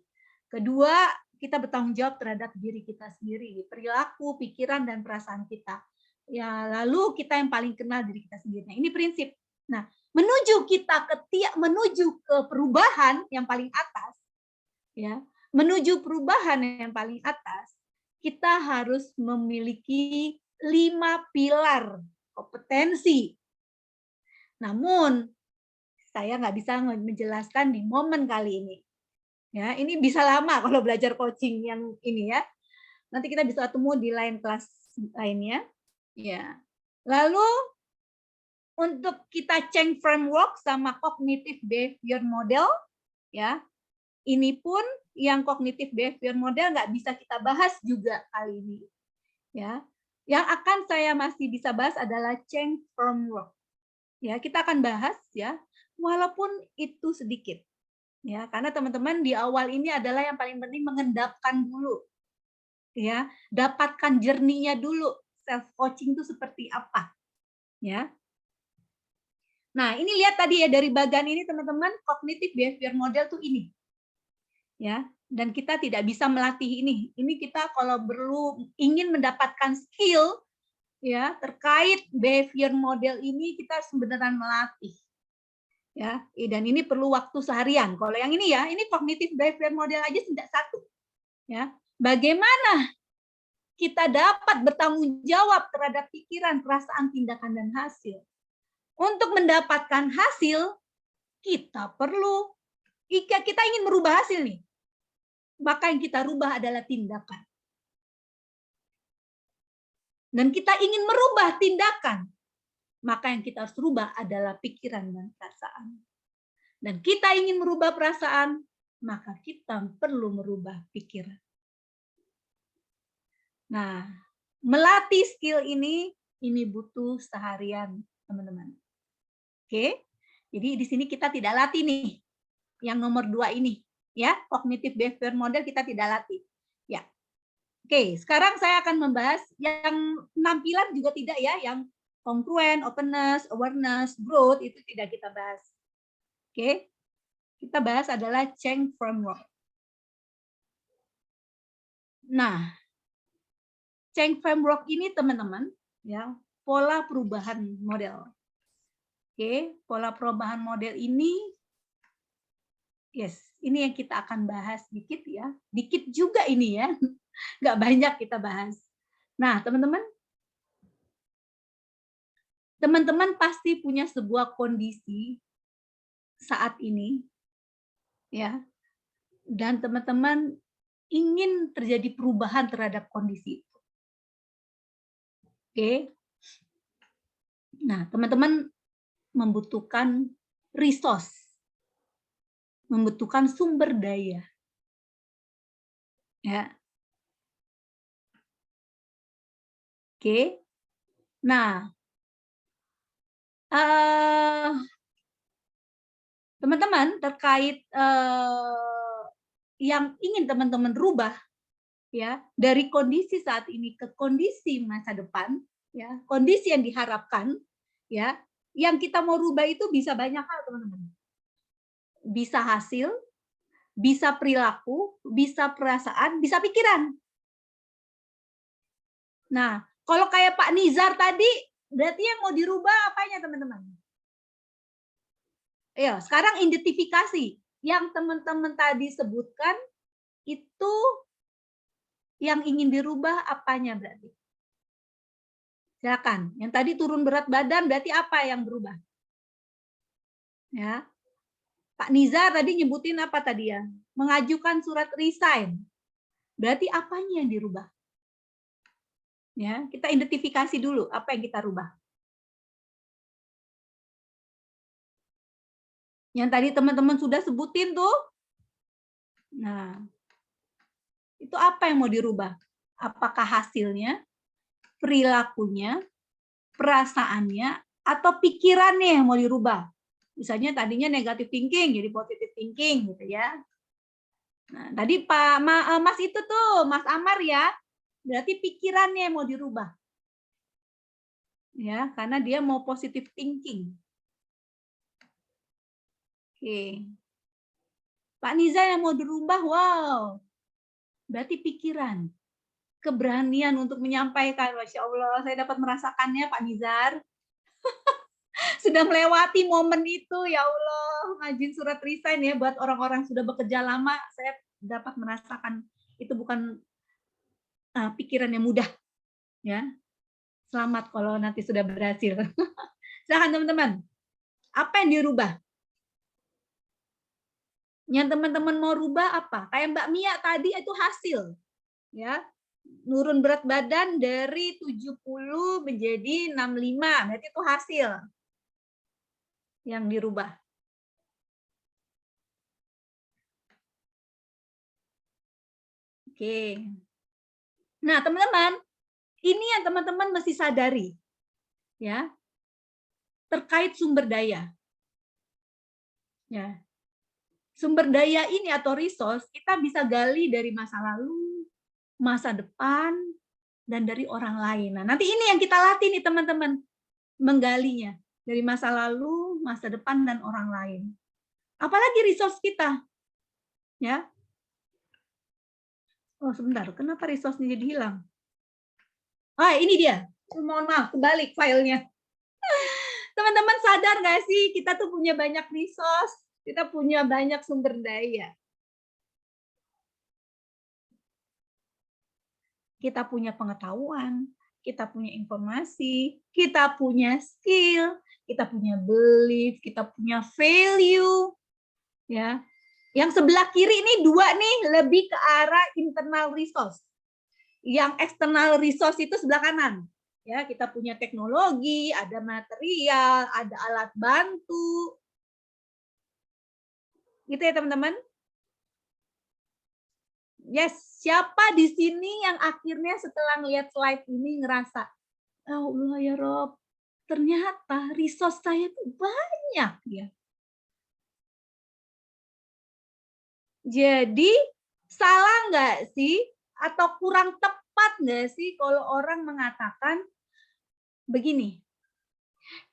Kedua, kita bertanggung jawab terhadap diri kita sendiri, perilaku, pikiran, dan perasaan kita. Ya, lalu kita yang paling kenal diri kita sendiri. Nah, ini prinsip. Nah, menuju ke perubahan yang paling atas, ya, menuju perubahan yang paling atas, kita harus memiliki 5 pilar kompetensi. Namun, saya nggak bisa menjelaskan di momen kali ini. Ya, ini bisa lama kalau belajar coaching yang ini ya. Nanti kita bisa ketemu di lain kelas lainnya. Ya. Lalu untuk kita change framework sama cognitive behavior model, ya. Ini pun yang cognitive behavior model nggak bisa kita bahas juga kali ini. Ya. Yang akan saya masih bisa bahas adalah change framework. Ya, kita akan bahas ya walaupun itu sedikit. Ya, karena teman-teman di awal ini adalah yang paling penting mengendapkan dulu. Ya, dapatkan jerninya dulu. Self coaching itu seperti apa? Ya. Nah, ini lihat tadi ya dari bagan ini teman-teman, cognitive behavior model tuh ini. Ya, dan kita tidak bisa melatih ini. Ini kita kalau perlu ingin mendapatkan skill ya terkait behavior model ini kita sebenarnya melatih. Ya, dan ini perlu waktu seharian. Kalau yang ini ya, ini cognitive behavior model aja tidak satu. Ya, bagaimana kita dapat bertanggung jawab terhadap pikiran, perasaan, tindakan, dan hasil. Untuk mendapatkan hasil, kita perlu, jika kita ingin merubah hasil nih, maka yang kita rubah adalah tindakan. Dan kita ingin merubah tindakan, maka yang kita harus rubah adalah pikiran dan perasaan. Dan kita ingin merubah perasaan, maka kita perlu merubah pikiran. Nah, melatih skill ini butuh seharian, teman-teman. Oke, jadi di sini kita tidak latih nih, yang nomor 2 ini, ya, cognitive behavior model kita tidak latih. Ya, oke, sekarang saya akan membahas yang penampilan juga tidak ya, yang congruent, openness, awareness, growth itu tidak kita bahas. Oke, kita bahas adalah Cheng framework. Nah, Cheng framework ini teman-teman, ya, pola perubahan model. Oke, pola perubahan model ini, yes, ini yang kita akan bahas dikit ya, dikit juga ini ya, nggak banyak kita bahas. Nah, teman-teman pasti punya sebuah kondisi saat ini, ya, dan teman-teman ingin terjadi perubahan terhadap kondisi itu. Oke, nah teman-teman membutuhkan resource, membutuhkan sumber daya. Ya. Oke. Nah, teman-teman terkait yang ingin teman-teman rubah ya dari kondisi saat ini ke kondisi masa depan, ya kondisi yang diharapkan, ya yang kita mau rubah itu bisa banyak hal teman-teman. Bisa hasil, bisa perilaku, bisa perasaan, bisa pikiran. Nah, kalau kayak Pak Nizar tadi, berarti yang mau dirubah apanya teman-teman? Ya, sekarang identifikasi yang teman-teman tadi sebutkan itu yang ingin dirubah apanya berarti? Silakan. Yang tadi turun berat badan berarti apa yang berubah? Ya. Pak Nizar tadi nyebutin apa tadi ya? Mengajukan surat resign. Berarti apanya yang dirubah? Ya, kita identifikasi dulu apa yang kita rubah. Yang tadi teman-teman sudah sebutin tuh. Nah, itu apa yang mau dirubah? Apakah hasilnya, perilakunya, perasaannya, atau pikirannya yang mau dirubah? Misalnya tadinya negative thinking jadi positive thinking gitu ya. Nah, tadi Mas itu tuh, Mas Amar ya, berarti pikirannya yang mau dirubah. Ya, karena dia mau positive thinking. Oke. Pak Niza yang mau dirubah, wow. Berarti pikiran, keberanian untuk menyampaikan. Masya Allah, saya dapat merasakannya Pak Nizar. Sudah melewati momen itu, ya Allah. Ngajin surat resign ya, buat orang-orang sudah bekerja lama, saya dapat merasakan itu bukan pikiran yang mudah. Ya, selamat kalau nanti sudah berhasil. Silahkan teman-teman, apa yang dirubah? Yang teman-teman mau rubah apa? Kayak Mbak Mia tadi itu hasil. Ya, nurun berat badan dari 70 menjadi 65, berarti itu hasil yang dirubah. Oke. Nah, teman-teman, ini yang teman-teman mesti sadari. Ya. Terkait sumber daya. Ya. Sumber daya ini atau resource kita bisa gali dari masa lalu, masa depan, dan dari orang lain. Nah, nanti ini yang kita latih nih teman-teman, menggalinya dari masa lalu, masa depan, dan orang lain. Apalagi resource kita, ya. Oh sebentar, kenapa resource-nya jadi hilang? Ah ini dia. Mohon maaf, kebalik filenya. Teman-teman sadar nggak sih kita tuh punya banyak resource, kita punya banyak sumber daya. Kita punya pengetahuan, kita punya informasi, kita punya skill, kita punya belief, kita punya value, ya. Yang sebelah kiri ini dua nih lebih ke arah internal resource. Yang external resource itu sebelah kanan. Ya, kita punya teknologi, ada material, ada alat bantu. Gitu ya, teman-teman. Yes, siapa di sini yang akhirnya setelah ngelihat slide ini ngerasa, oh Allah ya Rob, ternyata resource saya tuh banyak ya. Jadi salah nggak sih atau kurang tepat nggak sih kalau orang mengatakan begini,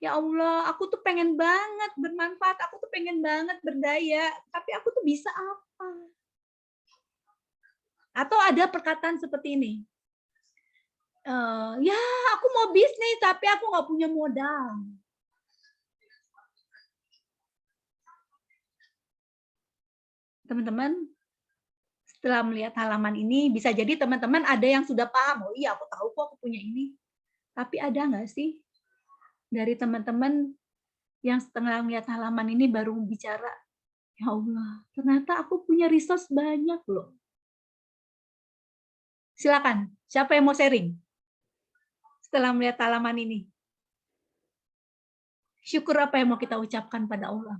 ya Allah, aku tuh pengen banget bermanfaat, aku tuh pengen banget berdaya, tapi aku tuh bisa apa? Atau ada perkataan seperti ini, ya aku mau bisnis tapi aku nggak punya modal. Teman-teman, setelah melihat halaman ini, bisa jadi teman-teman ada yang sudah paham, oh iya aku tahu kok aku punya ini. Tapi ada nggak sih dari teman-teman yang setelah melihat halaman ini baru bicara, ya Allah, ternyata aku punya resource banyak loh. Silakan, siapa yang mau sharing setelah melihat halaman ini? Syukur apa yang mau kita ucapkan pada Allah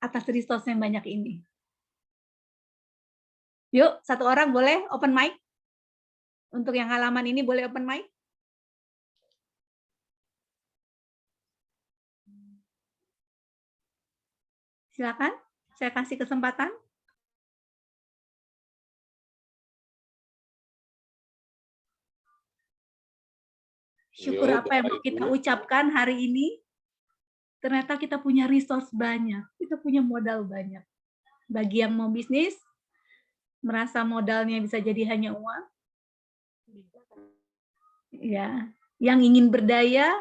atas resource yang banyak ini? Yuk, satu orang boleh open mic? Untuk yang halaman ini boleh open mic? Silakan, saya kasih kesempatan. Syukur apa yang mau kita ucapkan hari ini? Ternyata kita punya resource banyak, kita punya modal banyak. Bagi yang mau bisnis, merasa modalnya bisa jadi hanya uang. Ya, yang ingin berdaya,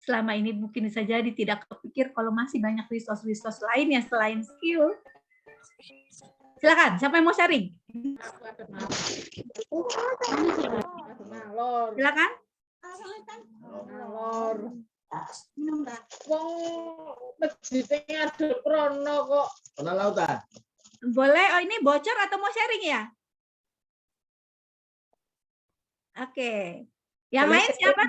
selama ini mungkin bisa jadi tidak kepikir kalau masih banyak resource-resource lainnya selain skill. Silakan, siapa yang mau sharing? Silakan. Boleh, oh ini bocor atau mau sharing ya? Oke. Yang lain siapa?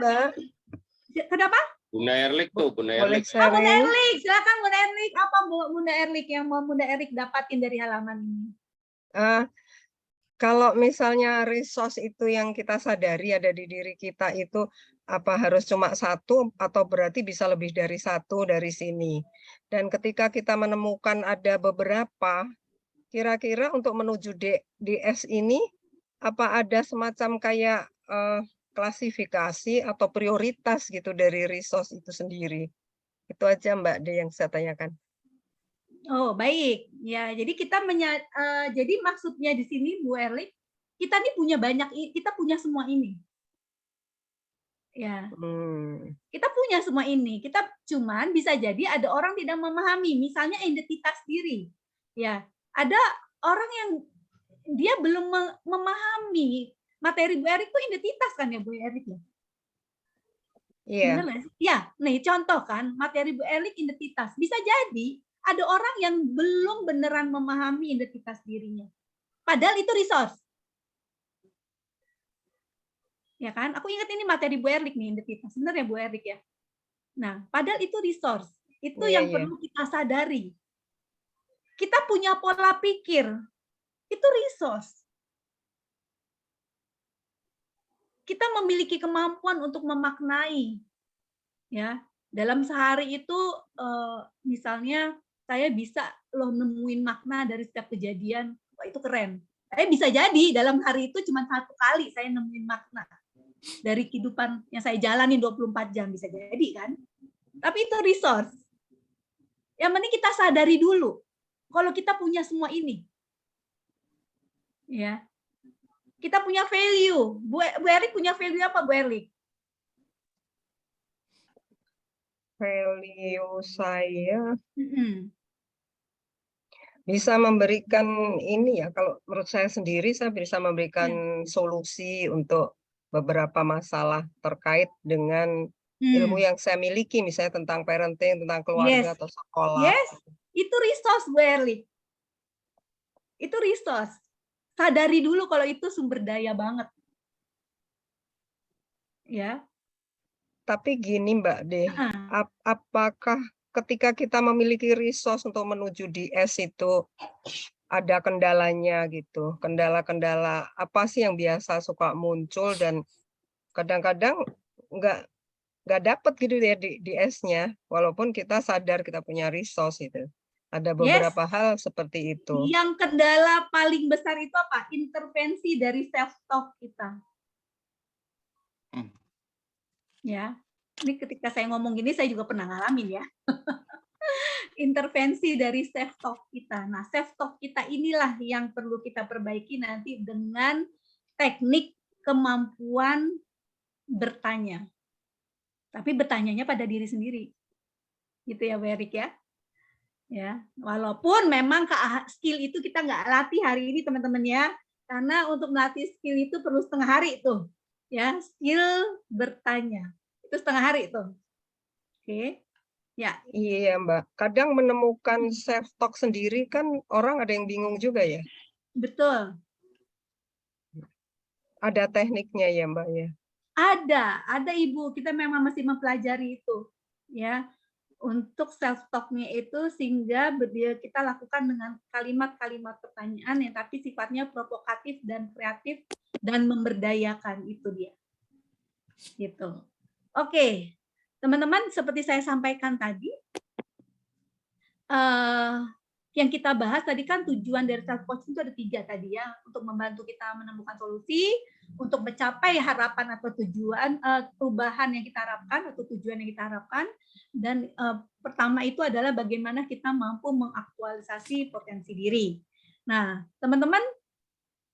Kenapa? Bunda Erlik tuh, Bunda Boleh Erlik. Oh, Bunda sharing? Erlik, silakan Bunda Erlik. Apa Bunda Erlik yang mau Bunda Erlik dapatin dari halaman ini? Kalau misalnya resource itu yang kita sadari ada di diri kita itu apa harus cuma satu atau berarti bisa lebih dari satu dari sini. Dan ketika kita menemukan ada beberapa, kira-kira untuk menuju DS ini apa ada semacam kayak klasifikasi atau prioritas gitu dari resource itu sendiri? Itu aja Mbak D yang saya tanyakan. Oh, baik. Ya, jadi kita jadi maksudnya di sini Bu Erlik, kita nih punya banyak, kita punya semua ini. Ya. Kita punya semua ini. Kita cuman bisa jadi ada orang tidak memahami, misalnya identitas diri. Ya, ada orang yang dia belum memahami materi Bu Erik itu identitas kan ya Bu Erik ya? Iya. Benar nggak sih? Ya, nih contoh kan materi Bu Erik identitas. Bisa jadi ada orang yang belum beneran memahami identitas dirinya. Padahal itu resource. Ya kan? Aku ingat ini materi Bu Erlik nih, identitas. Benar ya Bu Erlik ya? Nah, padahal itu resource. Itu yang perlu kita sadari. Kita punya pola pikir. Itu resource. Kita memiliki kemampuan untuk memaknai. Ya. Dalam sehari itu misalnya saya bisa loh nemuin makna dari setiap kejadian. Wah, itu keren. Saya bisa jadi dalam hari itu cuma 1 kali saya nemuin makna dari kehidupan yang saya jalanin 24 jam, bisa jadi kan. Tapi itu resource. Yang penting kita sadari dulu kalau kita punya semua ini. Ya. Kita punya value. Bu Erik punya value apa, Bu Erik? Value saya Mm-mm. bisa memberikan ini ya, kalau menurut saya sendiri saya bisa memberikan solusi untuk beberapa masalah terkait dengan ilmu yang saya miliki, misalnya tentang parenting, tentang keluarga Yes. atau sekolah. Yes, itu resource, Bu Erli. Itu resource. Sadari dulu kalau itu sumber daya banget. Ya. Tapi gini Mbak De, apakah ketika kita memiliki resource untuk menuju DS itu ada kendalanya gitu? Kendala-kendala apa sih yang biasa suka muncul dan kadang-kadang nggak dapat gitu ya di DS-nya, walaupun kita sadar kita punya resource itu. Ada beberapa hal seperti itu. Yang kendala paling besar itu apa? Intervensi dari self-talk kita. Ya, ini ketika saya ngomong gini saya juga pernah ngalamin ya. Intervensi dari self-talk kita. Nah, self-talk kita inilah yang perlu kita perbaiki nanti dengan teknik kemampuan bertanya. Tapi bertanyanya pada diri sendiri. Gitu ya, Bu Erik ya. Ya, walaupun memang skill itu kita nggak latih hari ini teman-teman ya. Karena untuk melatih skill itu perlu setengah hari tuh. Ya, skill bertanya. Itu setengah hari tuh. Oke. Ya. Iya, Mbak. Kadang menemukan self talk sendiri kan orang ada yang bingung juga ya. Betul. Ada tekniknya ya, Mbak ya. Ada Ibu. Kita memang masih mempelajari itu. Ya. Untuk self talk-nya itu sehingga kita lakukan dengan kalimat-kalimat pertanyaan yang tapi sifatnya provokatif dan kreatif dan memberdayakan, itu dia. Gitu. Oke. Teman-teman, seperti saya sampaikan tadi, yang kita bahas tadi kan tujuan dari self coaching itu ada 3 tadi ya, untuk membantu kita menemukan solusi, untuk mencapai harapan atau tujuan perubahan yang kita harapkan atau tujuan yang kita harapkan, dan pertama itu adalah bagaimana kita mampu mengaktualisasi potensi diri. Nah, teman-teman,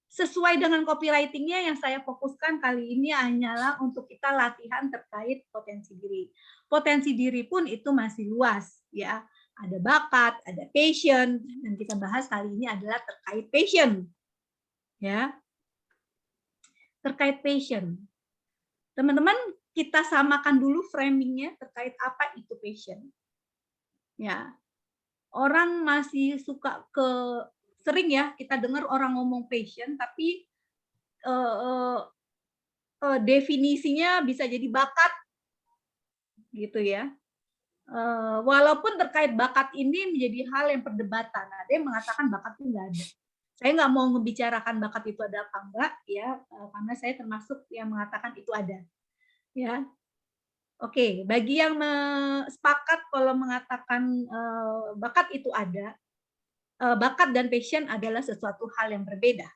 sesuai dengan copywriting-nya yang saya fokuskan kali ini hanyalah untuk kita latihan terkait potensi diri. Potensi diri pun itu masih luas ya. Ada bakat, ada passion, dan kita bahas kali ini adalah terkait passion. Ya. Terkait passion. Teman-teman, kita samakan dulu framingnya terkait apa itu passion. Ya. Orang masih suka sering ya kita dengar orang ngomong passion, tapi definisinya bisa jadi bakat, gitu ya. Walaupun terkait bakat ini menjadi hal yang perdebatan. Ada yang mengatakan bakat itu nggak ada. Saya nggak mau membicarakan bakat itu ada apa enggak, ya, karena saya termasuk yang mengatakan itu ada. Ya. Oke, bagi yang sepakat kalau mengatakan bakat itu ada, bakat dan passion adalah sesuatu hal yang berbeda.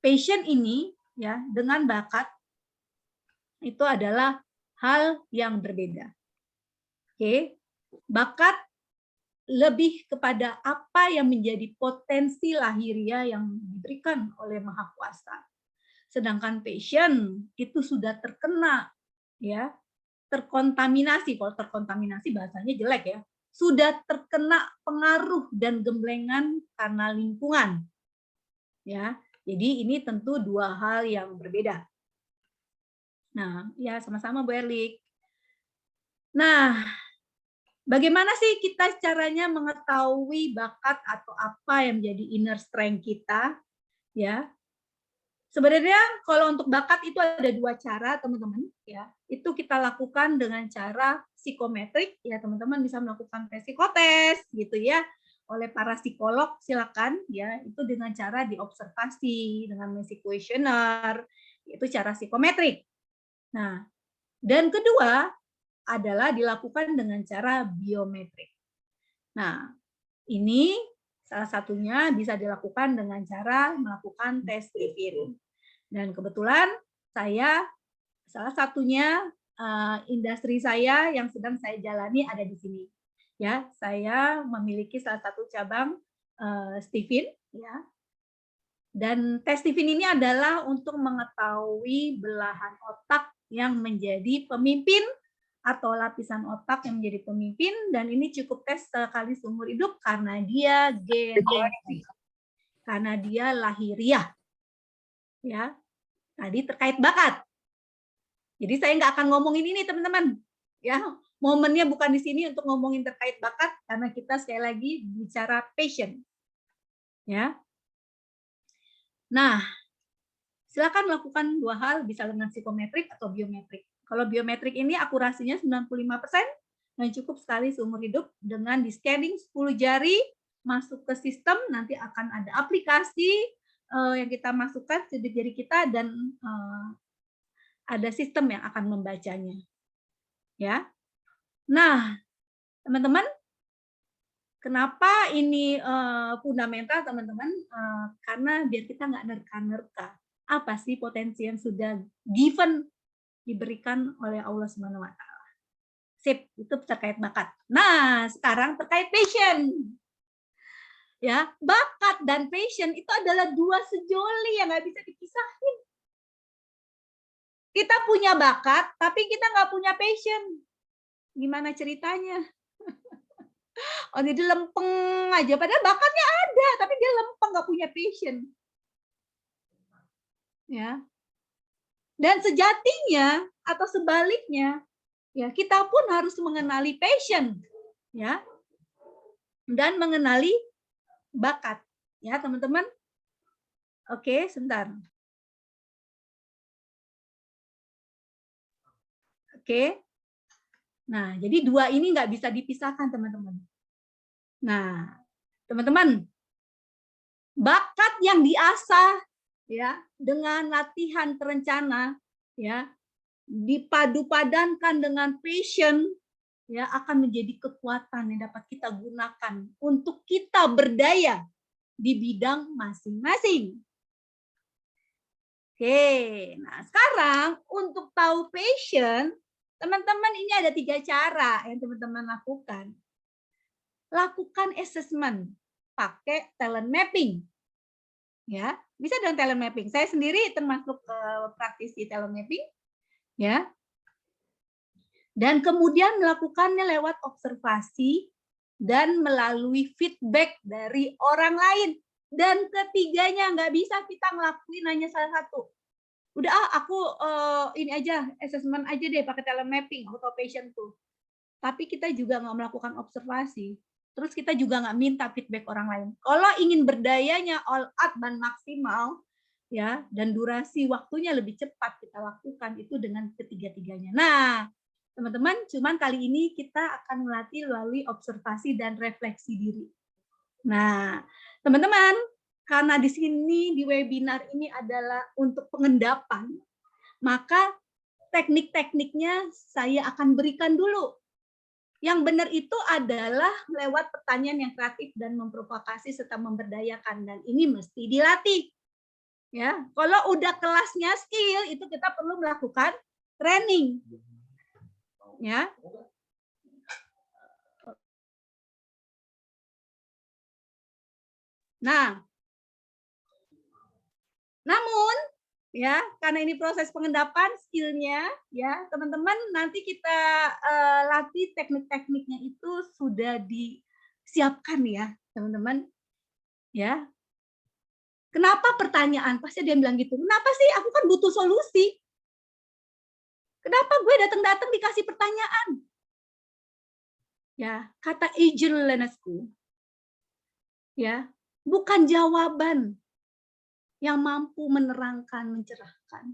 Passion ini ya dengan bakat itu adalah hal yang berbeda. Oke. Bakat lebih kepada apa yang menjadi potensi lahiriah yang diberikan oleh Maha Kuasa. Sedangkan passion itu sudah terkena ya, terkontaminasi. Kalau terkontaminasi bahasanya jelek ya. Sudah terkena pengaruh dan gemblengan karena lingkungan. Ya, jadi ini tentu 2 hal yang berbeda. Nah, ya sama-sama Bu Erlik. Nah, bagaimana sih kita caranya mengetahui bakat atau apa yang menjadi inner strength kita? Ya, sebenarnya kalau untuk bakat itu ada 2 cara, teman-teman. Ya, itu kita lakukan dengan cara psikometrik. Ya, teman-teman bisa melakukan tes psikotes, gitu ya, oleh para psikolog. Silakan, ya, itu dengan cara diobservasi dengan mengisi kuesioner, itu cara psikometrik. Nah, dan kedua adalah dilakukan dengan cara biometrik. Nah, ini salah satunya bisa dilakukan dengan cara melakukan tes Stephen. Dan kebetulan saya salah satunya industri saya yang sedang saya jalani ada di sini. Ya, saya memiliki salah satu cabang Stephen, ya. Dan tes Stephen ini adalah untuk mengetahui belahan otak yang menjadi pemimpin atau lapisan otak yang menjadi pemimpin, dan ini cukup tes sekali seumur hidup karena dia genetik, karena dia lahiriah. Ya, tadi terkait bakat. Jadi saya nggak akan ngomongin ini teman-teman. Ya, momennya bukan di sini untuk ngomongin terkait bakat karena kita sekali lagi bicara passion. Ya. Nah, silakan lakukan dua hal, bisa dengan psikometrik atau biometrik. Kalau biometrik ini akurasinya 95% dan cukup sekali seumur hidup dengan di scanning 10 jari masuk ke sistem, nanti akan ada aplikasi yang kita masukkan sidik jari kita dan ada sistem yang akan membacanya. Ya. Nah, teman-teman, kenapa ini fundamental, teman-teman? Karena biar kita nggak nerka-nerka. Apa sih potensi yang sudah given, diberikan oleh Allah Subhanahu wa Ta'ala. Sip, itu terkait bakat. Nah, sekarang terkait passion. Ya, bakat dan passion itu adalah dua sejoli yang nggak bisa dipisahin. Kita punya bakat, tapi kita nggak punya passion. Gimana ceritanya? Oh, jadi lempeng aja. Padahal bakatnya ada, tapi dia lempeng, nggak punya passion. Ya. Dan sejatinya atau sebaliknya, ya kita pun harus mengenali passion, ya, dan mengenali bakat, ya teman-teman. Oke, sebentar. Oke. Nah, jadi dua ini nggak bisa dipisahkan, teman-teman. Nah, teman-teman, bakat yang diasah, ya, dengan latihan terencana, ya, dipadu-padankan dengan passion, ya, akan menjadi kekuatan yang dapat kita gunakan untuk kita berdaya di bidang masing-masing. Oke, nah sekarang untuk tahu passion, teman-teman ini ada 3 cara yang teman-teman lakukan. Lakukan assessment pakai talent mapping. Ya, bisa dengan talent mapping. Saya sendiri termasuk praktisi talent mapping, ya. Dan kemudian melakukannya lewat observasi dan melalui feedback dari orang lain. Dan ketiganya nggak bisa kita ngelakuin hanya salah satu. Udah aku ini aja, assessment aja deh pakai talent mapping, auto passion tuh. Tapi kita juga nggak melakukan observasi. Terus kita juga nggak minta feedback orang lain. Kalau ingin berdayanya all out dan maksimal, ya, dan durasi waktunya lebih cepat kita lakukan itu dengan ketiga-tiganya. Nah, teman-teman, cuman kali ini kita akan melatih melalui observasi dan refleksi diri. Nah, teman-teman, karena di sini di webinar ini adalah untuk pengendapan, maka teknik-tekniknya saya akan berikan dulu. Yang benar itu adalah lewat pertanyaan yang kreatif dan memprovokasi serta memberdayakan, dan ini mesti dilatih. Ya, kalau udah kelasnya skill itu kita perlu melakukan training. Ya. Nah, namun ya karena ini proses pengendapan skillnya, ya teman-teman nanti kita latih teknik-tekniknya itu sudah disiapkan ya teman-teman, ya. Kenapa pertanyaan? Pasti dia bilang gitu. Kenapa sih? Aku kan butuh solusi. Kenapa gue datang-datang dikasih pertanyaan? Ya, kata Agile Lenescu, ya, bukan jawaban yang mampu menerangkan, mencerahkan,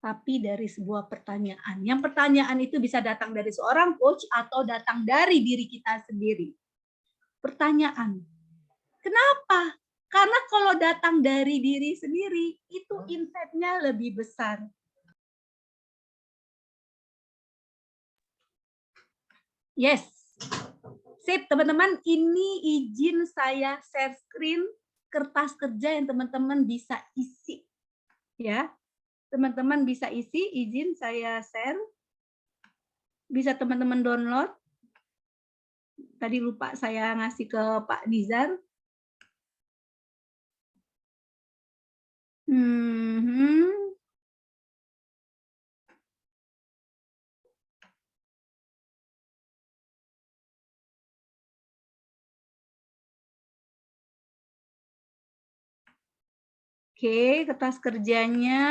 tapi dari sebuah pertanyaan. Yang pertanyaan itu bisa datang dari seorang coach atau datang dari diri kita sendiri. Pertanyaan, kenapa? Karena kalau datang dari diri sendiri, itu insight-nya lebih besar. Yes. Sip, teman-teman, ini izin saya share screen kertas kerja yang teman-teman bisa isi. Ya. Teman-teman bisa isi, izin saya share. Bisa teman-teman download. Tadi lupa saya ngasih ke Pak Nizar. Oke, kertas kerjanya.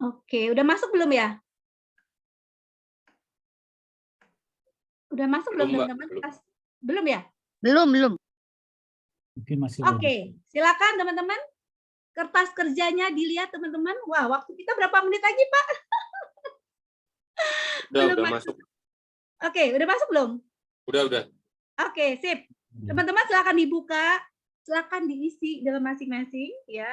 Oke, udah masuk belum ya? Udah masuk belum, Mbak. teman-teman? Belum ya? Belum. Mungkin masih Oke, silakan teman-teman. Kertas kerjanya dilihat teman-teman. Wah, waktu kita berapa menit lagi, Pak? Udah masuk. Oke, udah masuk belum? Udah. Oke, sip. Teman-teman silakan dibuka, silakan diisi dalam masing-masing ya.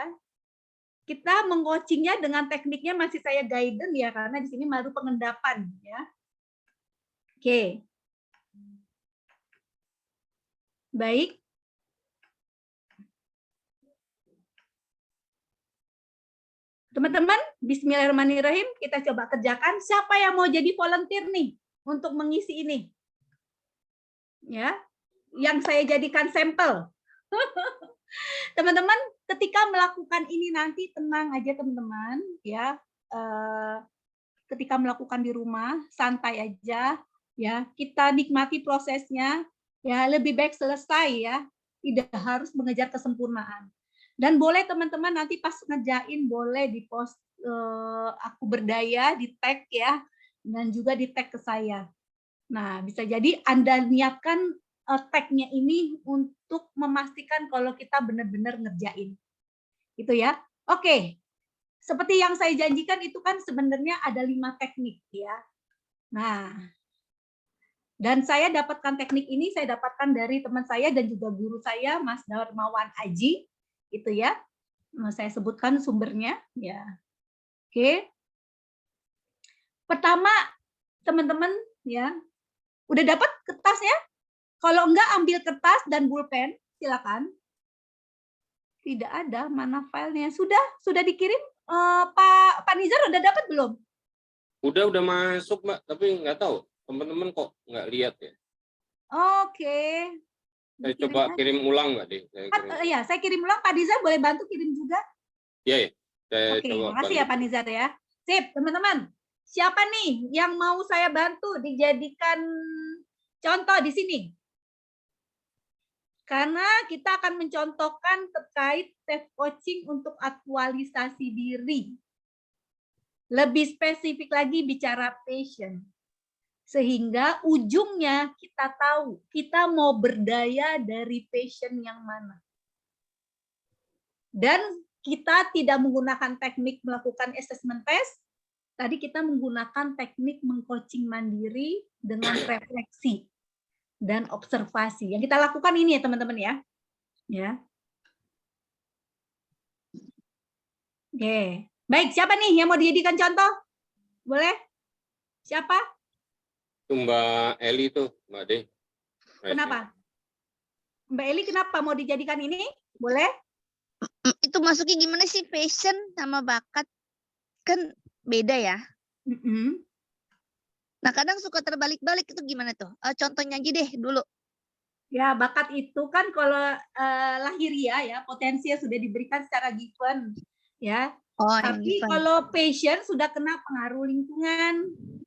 Kita mengcoachingnya dengan tekniknya masih saya guidance ya, karena di sini baru pengendapan ya. Oke. Baik. Teman-teman, bismillahirrahmanirrahim, kita coba kerjakan. Siapa yang mau jadi volunteer nih untuk mengisi ini? Ya, yang saya jadikan sampel. Teman-teman, ketika melakukan ini nanti tenang aja teman-teman, ya. Ketika melakukan di rumah, santai aja, ya. Kita nikmati prosesnya, ya. Lebih baik selesai ya, tidak harus mengejar kesempurnaan. Dan boleh teman-teman nanti pas ngerjain boleh di post aku berdaya, di tag ya, dan juga di tag ke saya. Nah, bisa jadi Anda niatkan tag-nya ini untuk memastikan kalau kita benar-benar ngerjain. Gitu ya. Oke. Seperti yang saya janjikan itu kan sebenarnya ada 5 teknik ya. Nah, dan saya dapatkan teknik ini, saya dapatkan dari teman saya dan juga guru saya, Mas Darmawan Aji. Itu ya, saya sebutkan sumbernya ya. Oke, pertama teman-teman ya, udah dapat kertas ya? Kalau enggak ambil kertas dan pulpen, silakan. Tidak ada, mana filenya? Sudah dikirim Pak Nizar udah dapat belum? Udah masuk Mbak, tapi nggak tahu teman-teman kok nggak lihat ya. Oke. Saya coba kirim ulang Mbak deh. Iya, saya kirim ulang. Pak Nizar boleh bantu kirim juga? Iya. Saya Oke, coba makasih ya Pak Nizar ya. Sip, teman-teman. Siapa nih yang mau saya bantu dijadikan contoh di sini? Karena kita akan mencontohkan terkait self coaching untuk aktualisasi diri. Lebih spesifik lagi bicara passion. Sehingga ujungnya kita tahu kita mau berdaya dari passion yang mana. Dan kita tidak menggunakan teknik melakukan assessment test. Tadi kita menggunakan teknik mengcoaching mandiri dengan refleksi dan observasi. Yang kita lakukan ini ya teman-teman ya. Ya. Oke. Baik, siapa nih yang mau dijadikan contoh? Boleh? Siapa? Itu Mbak Eli tuh, Mbak De. Kenapa? Mbak Eli kenapa mau dijadikan ini? Boleh? Itu masuknya gimana sih, passion sama bakat? Kan beda ya. Nah, kadang suka terbalik-balik, itu gimana tuh? Contohnya aja deh dulu. Ya, bakat itu kan kalau lahiriah ya, potensi yang sudah diberikan secara given ya. Tapi kalau passion sudah kena pengaruh lingkungan.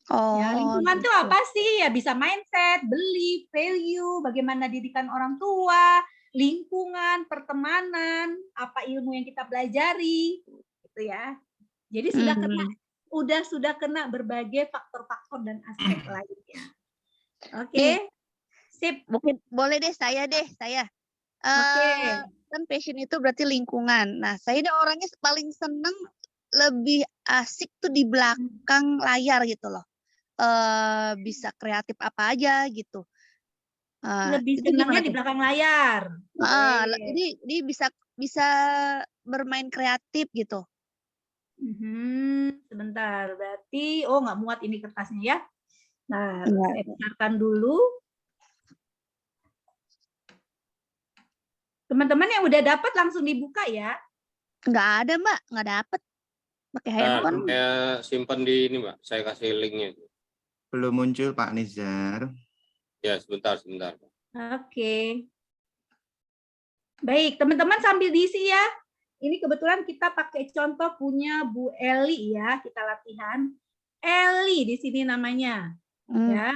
Ya, lingkungan itu apa sih? Ya bisa mindset, belief, value, bagaimana didikan orang tua, lingkungan, pertemanan, apa ilmu yang kita pelajari, gitu ya. Jadi sudah kena berbagai faktor-faktor dan aspek lainnya. Oke. Sip. Mungkin boleh deh saya. Kan passion itu berarti lingkungan. Nah, saya ini orangnya paling seneng lebih asik tuh di belakang layar gitu loh. Bisa kreatif apa aja gitu. Lebih itu gimana senangnya di tuh? belakang layar. Oke. Jadi dia bisa bermain kreatif gitu. Sebentar, berarti nggak muat ini kertasnya ya. Nah, Iya. saya besarkan dulu. Teman-teman yang udah dapat langsung dibuka ya. Nggak ada, Mbak, nggak dapet. Pakai handphone. Saya simpan di ini, Mbak. Saya kasih linknya. Belum muncul Pak Nizar. Ya, sebentar. Oke. Baik, teman-teman sambil diisi ya. Ini kebetulan kita pakai contoh punya Bu Eli ya, kita latihan. Eli di sini namanya. Ya.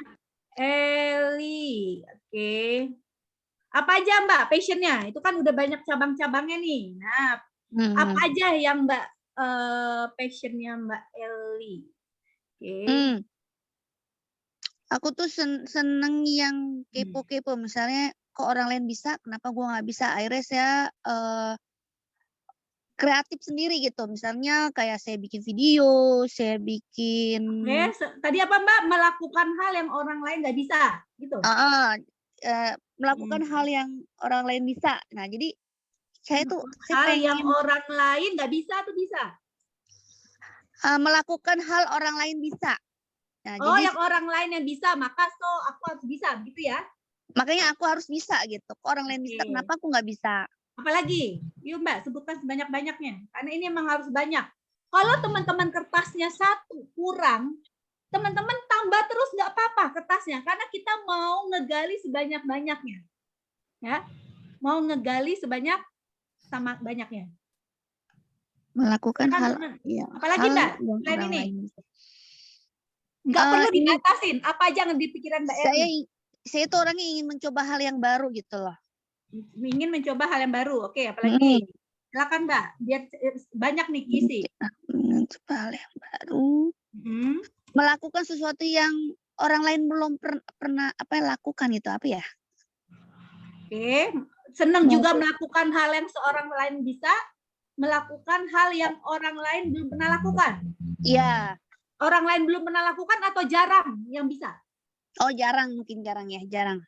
Eli. Oke. Apa aja Mbak passionnya? Itu kan udah banyak cabang-cabangnya nih. Nah, apa aja yang Mbak passionnya Mbak Eli? Oke. Aku tuh seneng yang kepo-kepo. Misalnya kok orang lain bisa, kenapa gua nggak bisa? Akhirnya saya kreatif sendiri gitu. Misalnya kayak saya bikin video, saya bikin. Tadi apa Mbak? Melakukan hal yang orang lain nggak bisa, gitu? Melakukan hal yang orang lain bisa. Nah, jadi saya tuh hal yang orang lain nggak bisa tuh bisa. Melakukan hal orang lain bisa. Nah, jadi yang orang lain yang bisa, maka aku harus bisa, gitu ya? Makanya aku harus bisa gitu. Kok orang lain bisa, kenapa aku nggak bisa? Apalagi? Yuk Mbak, sebutkan sebanyak-banyaknya. Karena ini memang harus banyak. Kalau teman-teman kertasnya 1 kurang, teman-teman tambah terus nggak apa-apa kertasnya. Karena kita mau ngegali sebanyak-banyaknya. Ya, mau ngegali banyaknya. Melakukan hal. Ya, apalagi Mbak? Selain ini. Nggak perlu dibatasin. Apa aja yang di pikiran Mbak Eli? Saya tuh orangnya ingin mencoba hal yang baru gitu loh. Ingin mencoba hal yang baru. Oke, apalagi? Silakan Mbak. Biar banyak nih isi. Mencoba hal yang baru. Melakukan sesuatu yang orang lain belum pernah lakukan itu apa ya? Oke. Senang juga melakukan hal yang seorang lain bisa. Melakukan hal yang orang lain belum pernah lakukan. Iya. Orang lain belum pernah lakukan atau jarang yang bisa? Oh, jarang, mungkin jarang ya, jarang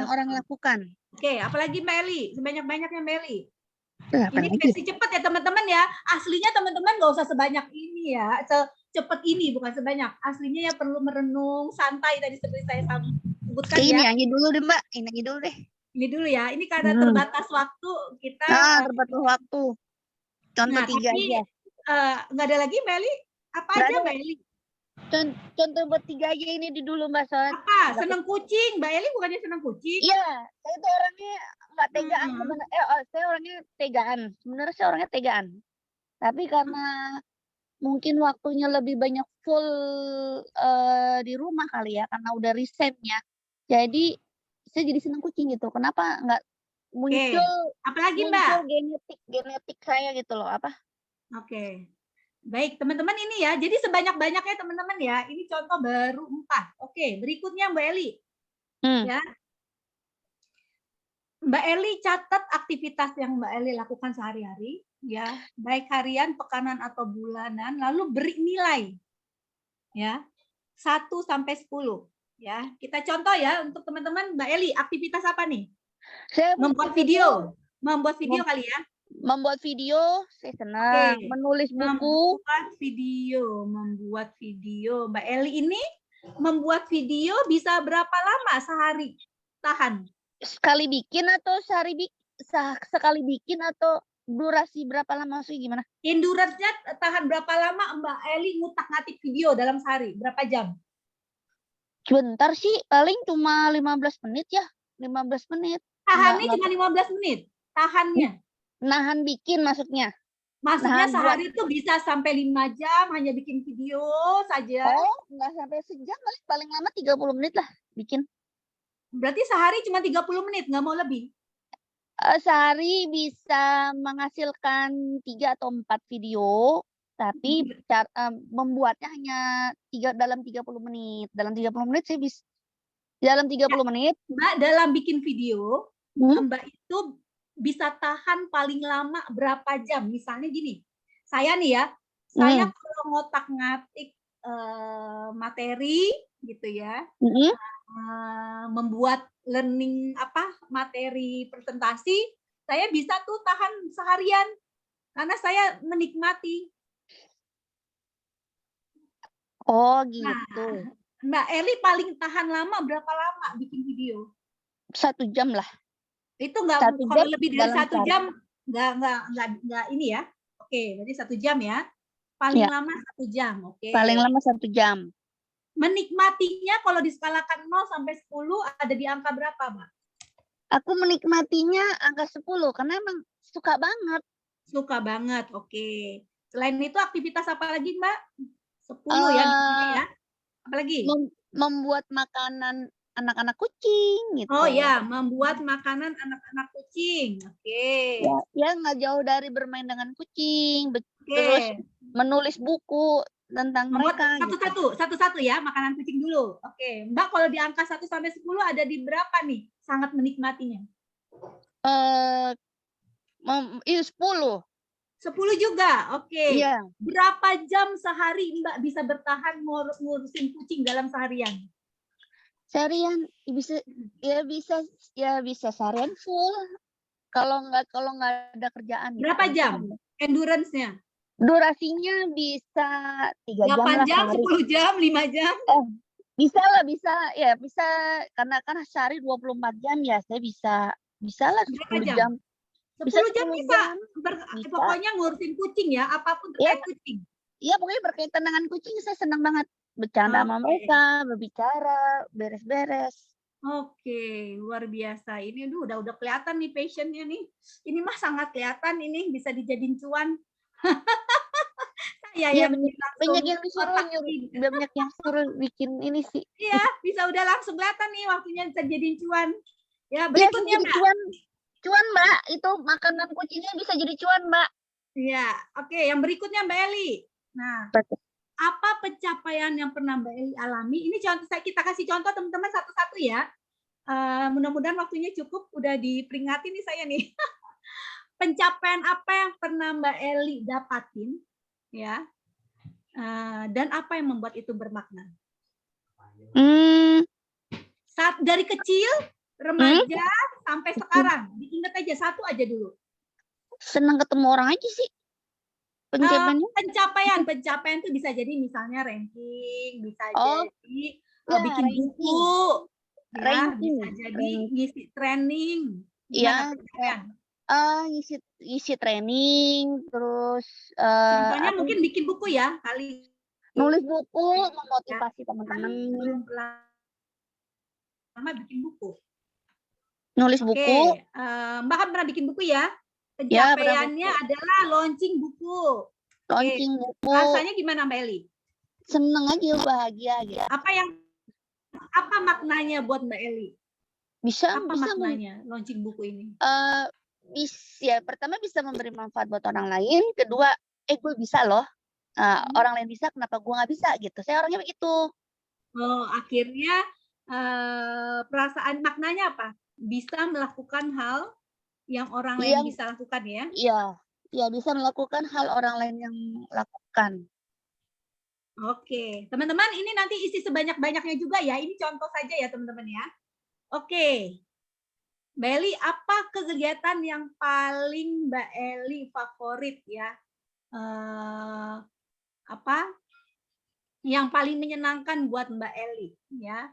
orang lakukan. Oke, apalagi Mbak Eli, sebanyak-banyaknya Mbak Eli. Ini versi cepat ya teman-teman ya. Aslinya teman-teman nggak usah sebanyak ini ya, secepat ini bukan sebanyak. Aslinya ya perlu merenung, santai tadi seperti saya sebutkan ya. Ini aja dulu deh Mbak, ini aja dulu deh. Ini dulu ya, ini karena terbatas waktu kita. Terbatas waktu. Contoh 3 aja. Nggak ada lagi Mbak Eli? Apa aja Mbak Eli? Contoh buat 3 aja ini di dulu Mbak. Apa? Seneng kucing? Mbak Eli bukannya seneng kucing? Iya, saya tuh orangnya nggak tegaan sebenarnya. Saya orangnya tegaan. Sebenarnya saya orangnya tegaan. Tapi karena mungkin waktunya lebih banyak full di rumah kali ya, karena udah resign-nya. Jadi saya jadi seneng kucing gitu. Kenapa nggak muncul? Apalagi Mbak? Genetik saya gitu loh, apa? Oke. Baik, teman-teman ini ya. Jadi sebanyak-banyaknya teman-teman ya. Ini contoh baru 4. Oke, berikutnya Mbak Eli. Ya. Mbak Eli catat aktivitas yang Mbak Eli lakukan sehari-hari, ya. Baik harian, pekanan atau bulanan, lalu beri nilai. Ya. 1 sampai 10, ya. Kita contoh ya untuk teman-teman Mbak Eli, aktivitas apa nih? Saya membuat video. Membuat video kali ya. Membuat video, saya senang. Menulis buku. Membuat video. Mbak Eli ini membuat video bisa berapa lama sehari? Tahan. Sekali bikin atau sekali bikin atau durasi berapa lama? Maksudnya gimana? Endurance-nya tahan berapa lama Mbak Eli ngutak-ngatik video dalam sehari? Berapa jam? Sebentar sih, paling cuma 15 menit ya. 15 menit. Tahannya cuma 15 menit? Tahannya? Nahan bikin maksudnya. Maksudnya sehari itu bisa sampai 5 jam hanya bikin video saja? Oh, nggak sampai sejam, paling lama 30 menit lah bikin. Berarti sehari cuma 30 menit, nggak mau lebih? Sehari bisa menghasilkan 3 atau 4 video, tapi membuatnya hanya dalam 30 menit. Dalam 30 menit saya bisa. Dalam 30 menit. Mbak, dalam bikin video, Mbak itu bisa tahan paling lama berapa jam? Misalnya gini, saya nih ya, saya kalau ngotak-ngatik materi gitu ya, membuat learning materi presentasi, saya bisa tuh tahan seharian karena saya menikmati. Oh Nah, gitu. Mbak Eli paling tahan lama berapa lama bikin video? 1 jam lah. Itu nggak, 1 kalau jam lebih dari dalam 1 sehari. jam nggak ini ya. Oke, berarti 1 jam ya. Paling Ya, lama 1 jam. Oke. paling lama 1 jam. Menikmatinya kalau diskalakan 0 sampai 10 ada di angka berapa, Mbak? Aku menikmatinya angka 10 karena emang suka banget. Suka banget. Oke. Selain itu aktivitas apa lagi, Mbak? 10 ya misalnya ya. Apalagi? Membuat makanan anak-anak kucing gitu. Oh ya, membuat makanan anak-anak kucing. Oke. Ya nggak jauh dari bermain dengan kucing, Oke. terus menulis buku tentang Membuat mereka. satu-satu ya, makanan kucing dulu. Oke, Mbak kalau di angka 1 sampai 10 ada di berapa nih? Sangat menikmatinya. Ini 10. 10 juga. Oke. Iya. Berapa jam sehari Mbak bisa bertahan ngurusin kucing dalam seharian? Seharian bisa seharian full. Kalau nggak ada kerjaan. Berapa gitu. jam endurance-nya? Durasinya bisa 3 jam 8 lah jam, sehari. 10 jam, 5 jam? Bisa lah, bisa karena kan sehari 24 jam ya, saya bisa lah 10 jam. 10 jam bisa. Pokoknya ngurusin kucing ya, apapun terkait kucing. Iya, pokoknya berkaitan dengan kucing saya senang banget. Bercanda sama mereka, berbicara, beres-beres. Oke, luar biasa. Ini udah kelihatan nih passion-nya nih. Ini mah sangat kelihatan ini bisa dijadiin cuan. Saya yang banyak yang suruh bikin ini sih. Iya, bisa udah langsung kelihatan nih waktunya bisa jadiin cuan. Ya, berikutnya Mbak. Cuan Mbak, itu makanan kucingnya bisa jadi cuan Mbak. Iya, oke. Yang berikutnya Mbak Eli. Nah, apa pencapaian yang pernah Mbak Eli alami? Ini contoh, kita kasih contoh teman-teman satu-satu ya. Mudah-mudahan waktunya cukup, udah diperingati nih saya nih. Pencapaian apa yang pernah Mbak Eli dapatin, ya? Dan apa yang membuat itu bermakna? Saat dari kecil, remaja, sampai sekarang, diingat aja satu aja dulu. Senang ketemu orang aja sih. Pencapaian itu bisa jadi misalnya ranking, bisa jadi bikin buku, ya, bisa jadi ngisi training. Iya, ngisi training, terus contohnya mungkin bikin buku ya, kali nulis buku, memotivasi teman-teman. Sama bikin buku. Nulis buku. Mbak kan pernah bikin buku ya? Pencapaiannya adalah launching buku. Launching buku. Rasanya gimana Mbak Eli? Seneng aja, bahagia gitu. Apa maknanya buat Mbak Eli? Bisa maknanya launching buku ini? Pertama bisa memberi manfaat buat orang lain. Kedua, gue bisa loh. Orang lain bisa, kenapa gue nggak bisa gitu? Saya orangnya begitu. Akhirnya perasaan maknanya apa? Bisa melakukan hal yang orang lain bisa lakukan ya? Iya, bisa melakukan hal orang lain yang lakukan. Oke, teman-teman ini nanti isi sebanyak-banyaknya juga ya. Ini contoh saja ya teman-teman ya. Oke, Mbak Eli, apa kegiatan yang paling Mbak Eli favorit ya? Apa yang paling menyenangkan buat Mbak Eli ya?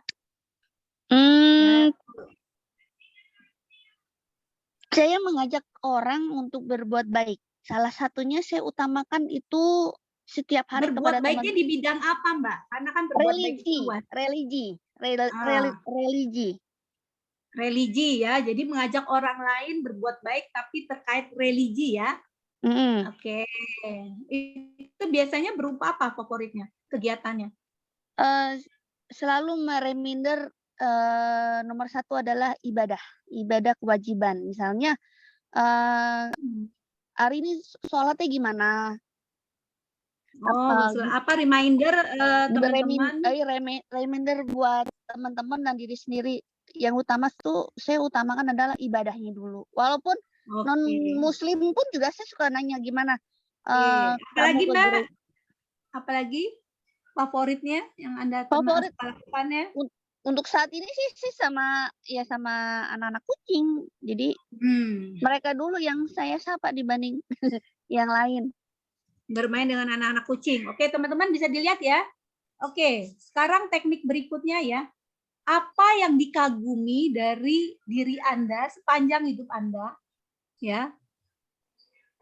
Saya mengajak orang untuk berbuat baik. Salah satunya saya utamakan itu setiap hari berbuat kepada baiknya di bidang apa, Mbak? Karena kan berbuat baik itu religi ya. Jadi mengajak orang lain berbuat baik tapi terkait religi ya. Oke. Itu biasanya berupa apa favoritnya, kegiatannya? Selalu mereminder nomor 1 adalah ibadah kewajiban. Misalnya hari ini sholatnya gimana? Reminder teman-teman? Reminder buat teman-teman dan diri sendiri. Yang utama tuh saya utamakan adalah ibadahnya dulu. Walaupun non Muslim pun juga saya suka nanya gimana. Apalagi Mbak? Apalagi favoritnya yang Anda lakukannya? untuk saat ini sih sama anak-anak kucing. Jadi mereka dulu yang saya sapa dibanding yang lain. Bermain dengan anak-anak kucing. Oke, teman-teman bisa dilihat ya. Oke, sekarang teknik berikutnya ya. Apa yang dikagumi dari diri Anda sepanjang hidup Anda? Ya.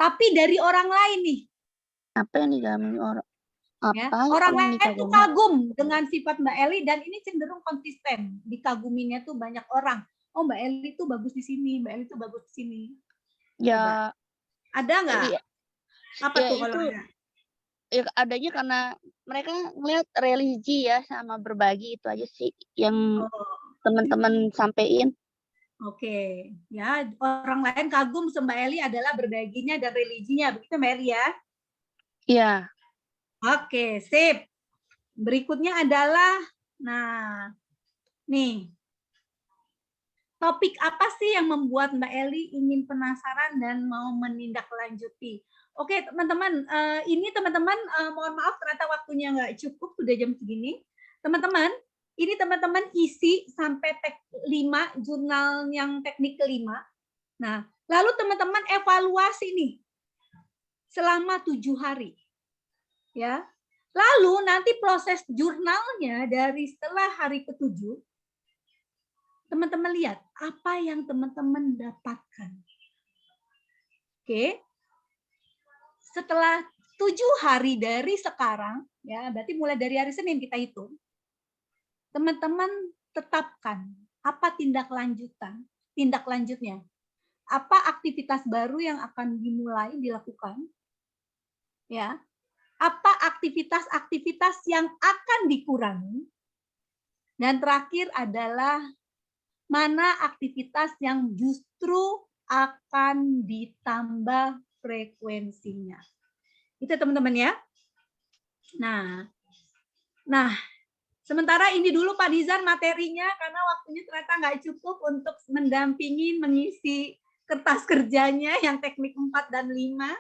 Tapi dari orang lain nih. Apa yang digabung orang? Ya, Apa orang yang lain tuh dikagumi? kagum dengan sifat Mbak Eli dan ini cenderung konsisten. Dikaguminya tuh banyak orang. Oh, Mbak Eli tuh bagus di sini, Mbak Eli tuh bagus di sini. Ya, Ada nggak? iya. Apa Ya, tuh kalau itu ada? ya, adanya karena mereka ngelihat religi ya sama berbagi, itu aja sih yang teman-teman sampein. Oke, ya orang lain kagum sama Mbak Eli adalah berbaginya dan religinya, begitu Mbak Eli ya? Iya. Oke, sip. Berikutnya adalah, nah, nih, topik apa sih yang membuat Mbak Eli ingin penasaran dan mau menindaklanjuti? Oke, teman-teman, ini teman-teman, mohon maaf ternyata waktunya nggak cukup, sudah jam segini. Teman-teman, ini teman-teman isi sampai teks 5, jurnal yang teknik kelima. Nah, lalu teman-teman evaluasi nih selama 7 hari. Ya. Lalu nanti proses jurnalnya dari setelah hari ke-7, teman-teman lihat apa yang teman-teman dapatkan. Oke. Setelah 7 hari dari sekarang, ya berarti mulai dari hari Senin kita hitung, teman-teman tetapkan apa tindak lanjutnya. Apa aktivitas baru yang akan dimulai dilakukan? Ya. Apa aktivitas-aktivitas yang akan dikurangi? Dan terakhir adalah mana aktivitas yang justru akan ditambah frekuensinya. Itu teman-teman ya. Nah, sementara ini dulu Pak Nizar materinya karena waktunya ternyata nggak cukup untuk mendampingi mengisi kertas kerjanya yang teknik 4 dan 5.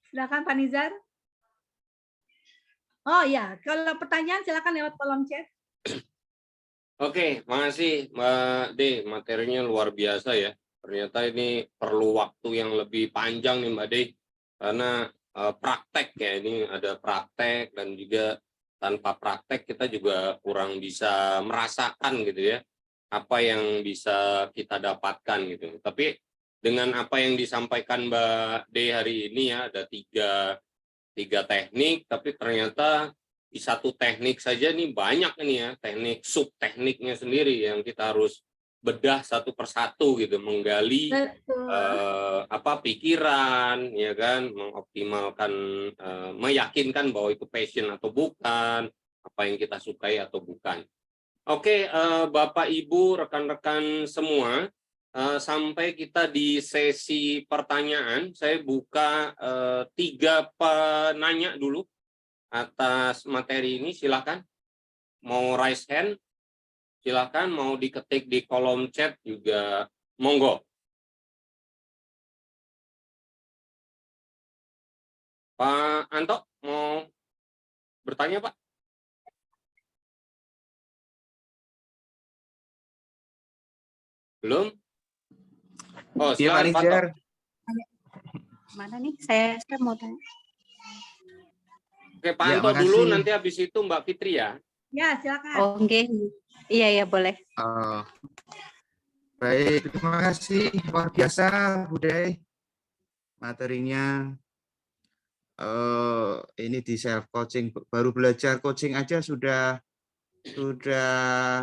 Silakan Pak Nizar. Oh ya, kalau pertanyaan silakan lewat kolom chat. Oke, makasih Mbak D. Materinya luar biasa ya. Ternyata ini perlu waktu yang lebih panjang nih Mbak D. Karena praktek ya, ini ada praktek dan juga tanpa praktek kita juga kurang bisa merasakan gitu ya. Apa yang bisa kita dapatkan gitu. Tapi dengan apa yang disampaikan Mbak D hari ini ya, ada tiga teknik, tapi ternyata di satu teknik saja nih banyak ini ya, teknik sub tekniknya sendiri yang kita harus bedah satu persatu gitu, menggali pikiran ya kan, mengoptimalkan, meyakinkan bahwa itu passion atau bukan, apa yang kita sukai atau bukan. Oke, Bapak Ibu, rekan-rekan semua, sampai kita di sesi pertanyaan, saya buka 3 penanya dulu atas materi ini, silakan. Mau raise hand, silakan. Mau diketik di kolom chat juga, monggo. Pak Anto, mau bertanya Pak? Belum? Oh, silakan Pak Anto. Mana nih? Saya mau tanya. Oke, Pak Anto dulu, nanti habis itu Mbak Fitri ya. Ya, silakan. Oh, oke. Iya, boleh. Baik, terima kasih. Luar biasa, Bu Dey. Materinya ini di self coaching, baru belajar coaching aja sudah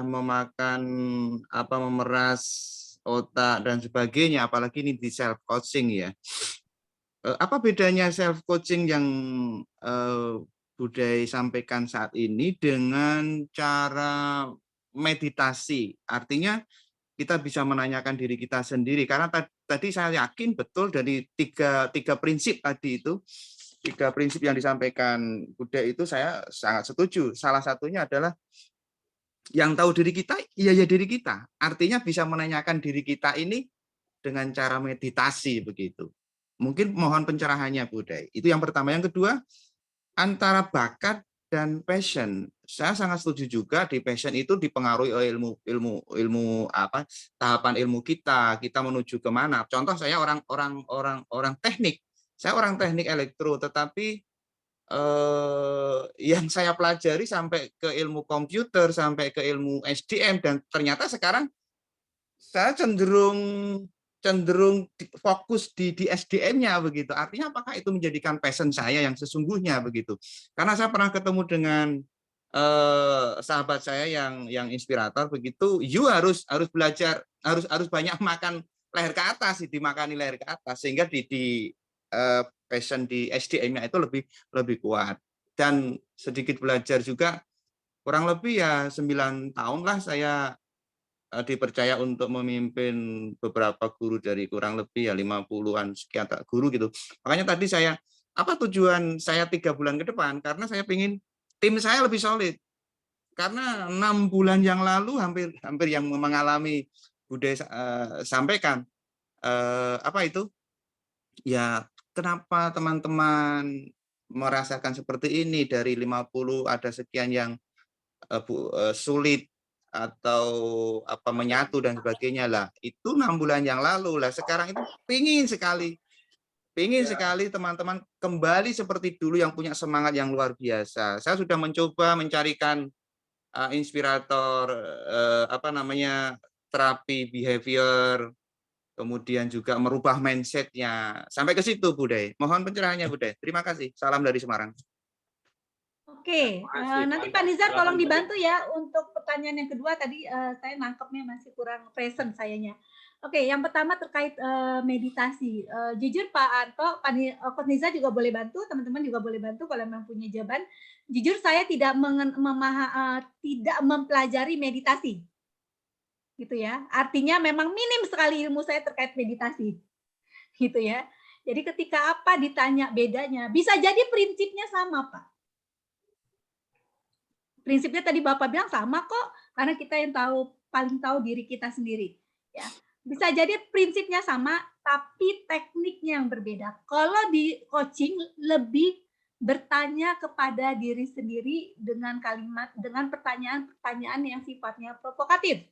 memakan memeras otak dan sebagainya, apalagi ini di self coaching ya. Apa bedanya self coaching yang Budaya sampaikan saat ini dengan cara meditasi? Artinya kita bisa menanyakan diri kita sendiri, karena tadi saya yakin betul dari tiga prinsip tadi itu, 3 prinsip yang disampaikan Budaya itu saya sangat setuju. Salah satunya adalah yang tahu diri kita, iya diri kita. Artinya bisa menanyakan diri kita ini dengan cara meditasi begitu. Mungkin mohon pencerahannya Budaya. Itu yang pertama. Yang kedua, antara bakat dan passion. Saya sangat setuju juga di passion itu dipengaruhi oleh ilmu apa tahapan ilmu kita menuju kemana. Contoh saya orang teknik. Saya orang teknik elektro, tetapi yang saya pelajari sampai ke ilmu komputer, sampai ke ilmu SDM, dan ternyata sekarang saya cenderung fokus di SDM-nya begitu. Artinya apakah itu menjadikan passion saya yang sesungguhnya begitu? Karena saya pernah ketemu dengan sahabat saya yang inspirator begitu. You harus belajar, harus banyak makan leher ke atas, dimakani leher ke atas, sehingga di passion di SDM-nya itu lebih kuat. Dan sedikit belajar juga, kurang lebih ya 9 tahun lah saya dipercaya untuk memimpin beberapa guru dari kurang lebih ya 50-an sekian guru gitu. Makanya tadi apa tujuan saya 3 bulan ke depan? Karena saya ingin tim saya lebih solid. Karena 6 bulan yang lalu hampir yang mengalami Bude sampaikan, apa itu? Ya, kenapa teman-teman merasakan seperti ini, dari 50 ada sekian yang sulit atau apa menyatu dan sebagainya lah. Itu 6 bulan yang lalu lah. Sekarang itu pingin sekali teman-teman kembali seperti dulu, yang punya semangat yang luar biasa. Saya sudah mencoba mencarikan inspirator apa namanya terapi behavior, kemudian juga merubah mindset-nya. Sampai ke situ, Bude. Mohon pencerahannya, Bude. Terima kasih. Salam dari Semarang. Oke, nanti Pak Nizar tolong dibantu ya untuk pertanyaan yang kedua. Tadi saya nangkepnya masih kurang present sayanya. Oke, yang pertama terkait meditasi. Jujur Pak Anto, Pak Nizar juga boleh bantu, teman-teman juga boleh bantu kalau memang punya jawaban. Jujur saya tidak mempelajari meditasi, gitu ya. Artinya memang minim sekali ilmu saya terkait meditasi, gitu ya. Jadi ketika apa ditanya bedanya, bisa jadi prinsipnya sama Pak. Prinsipnya tadi Bapak bilang sama kok, karena kita yang paling tahu diri kita sendiri. Ya, bisa jadi prinsipnya sama, tapi tekniknya yang berbeda. Kalau di coaching lebih bertanya kepada diri sendiri dengan pertanyaan-pertanyaan yang sifatnya provokatif.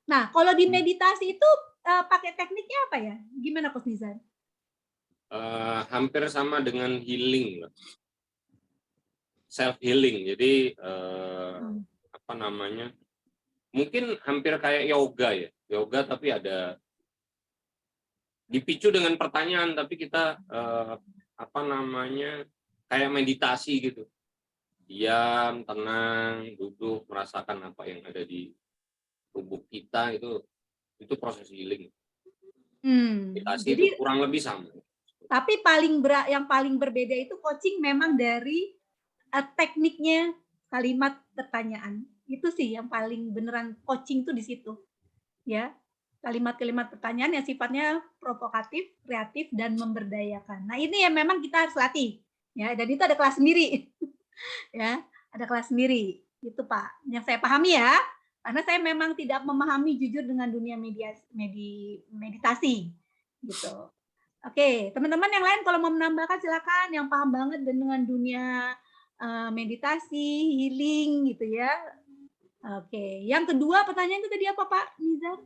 Nah, kalau di meditasi itu pakai tekniknya apa ya? Gimana Coach Nizar? Hampir sama dengan healing, self healing. Jadi apa namanya? Mungkin hampir kayak yoga ya. Yoga tapi ada dipicu dengan pertanyaan, tapi kita apa namanya? Kayak meditasi gitu. Diam, tenang, duduk, merasakan apa yang ada di tubuh kita, itu proses healing. Meditasi jadi, itu kurang lebih sama. Tapi yang paling berbeda itu coaching memang dari tekniknya kalimat pertanyaan. Itu sih yang paling beneran coaching tuh di situ. Ya. Kalimat-kalimat pertanyaan yang sifatnya provokatif, kreatif, dan memberdayakan. Nah, ini yang memang kita harus latih. Ya, dan itu ada kelas sendiri. Ya, ada kelas sendiri. Itu Pak, yang saya pahami ya. Karena saya memang tidak memahami jujur dengan dunia meditasi. Gitu. Oke, teman-teman yang lain kalau mau menambahkan silakan, yang paham banget dengan dunia meditasi, healing gitu ya. Oke, yang kedua pertanyaan itu tadi apa Pak Nizar?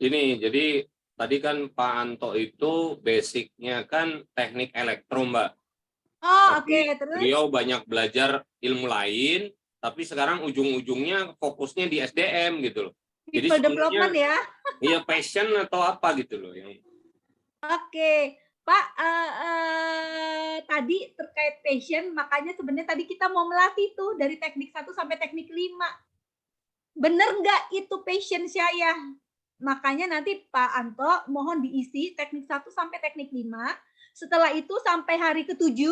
Ini, jadi tadi kan Pak Anto itu basicnya kan teknik elektro, Mbak. Oh, oke. Terus? Beliau banyak belajar ilmu lain, tapi sekarang ujung-ujungnya fokusnya di SDM gitu loh. Jadi development ya? Iya, passion atau apa gitu loh. Oke. Pak, tadi terkait passion, makanya sebenarnya tadi kita mau melatih tuh dari teknik 1 sampai teknik 5. Bener nggak itu passion saya? Makanya nanti Pak Anto mohon diisi teknik 1 sampai teknik 5. Setelah itu sampai hari ke-7,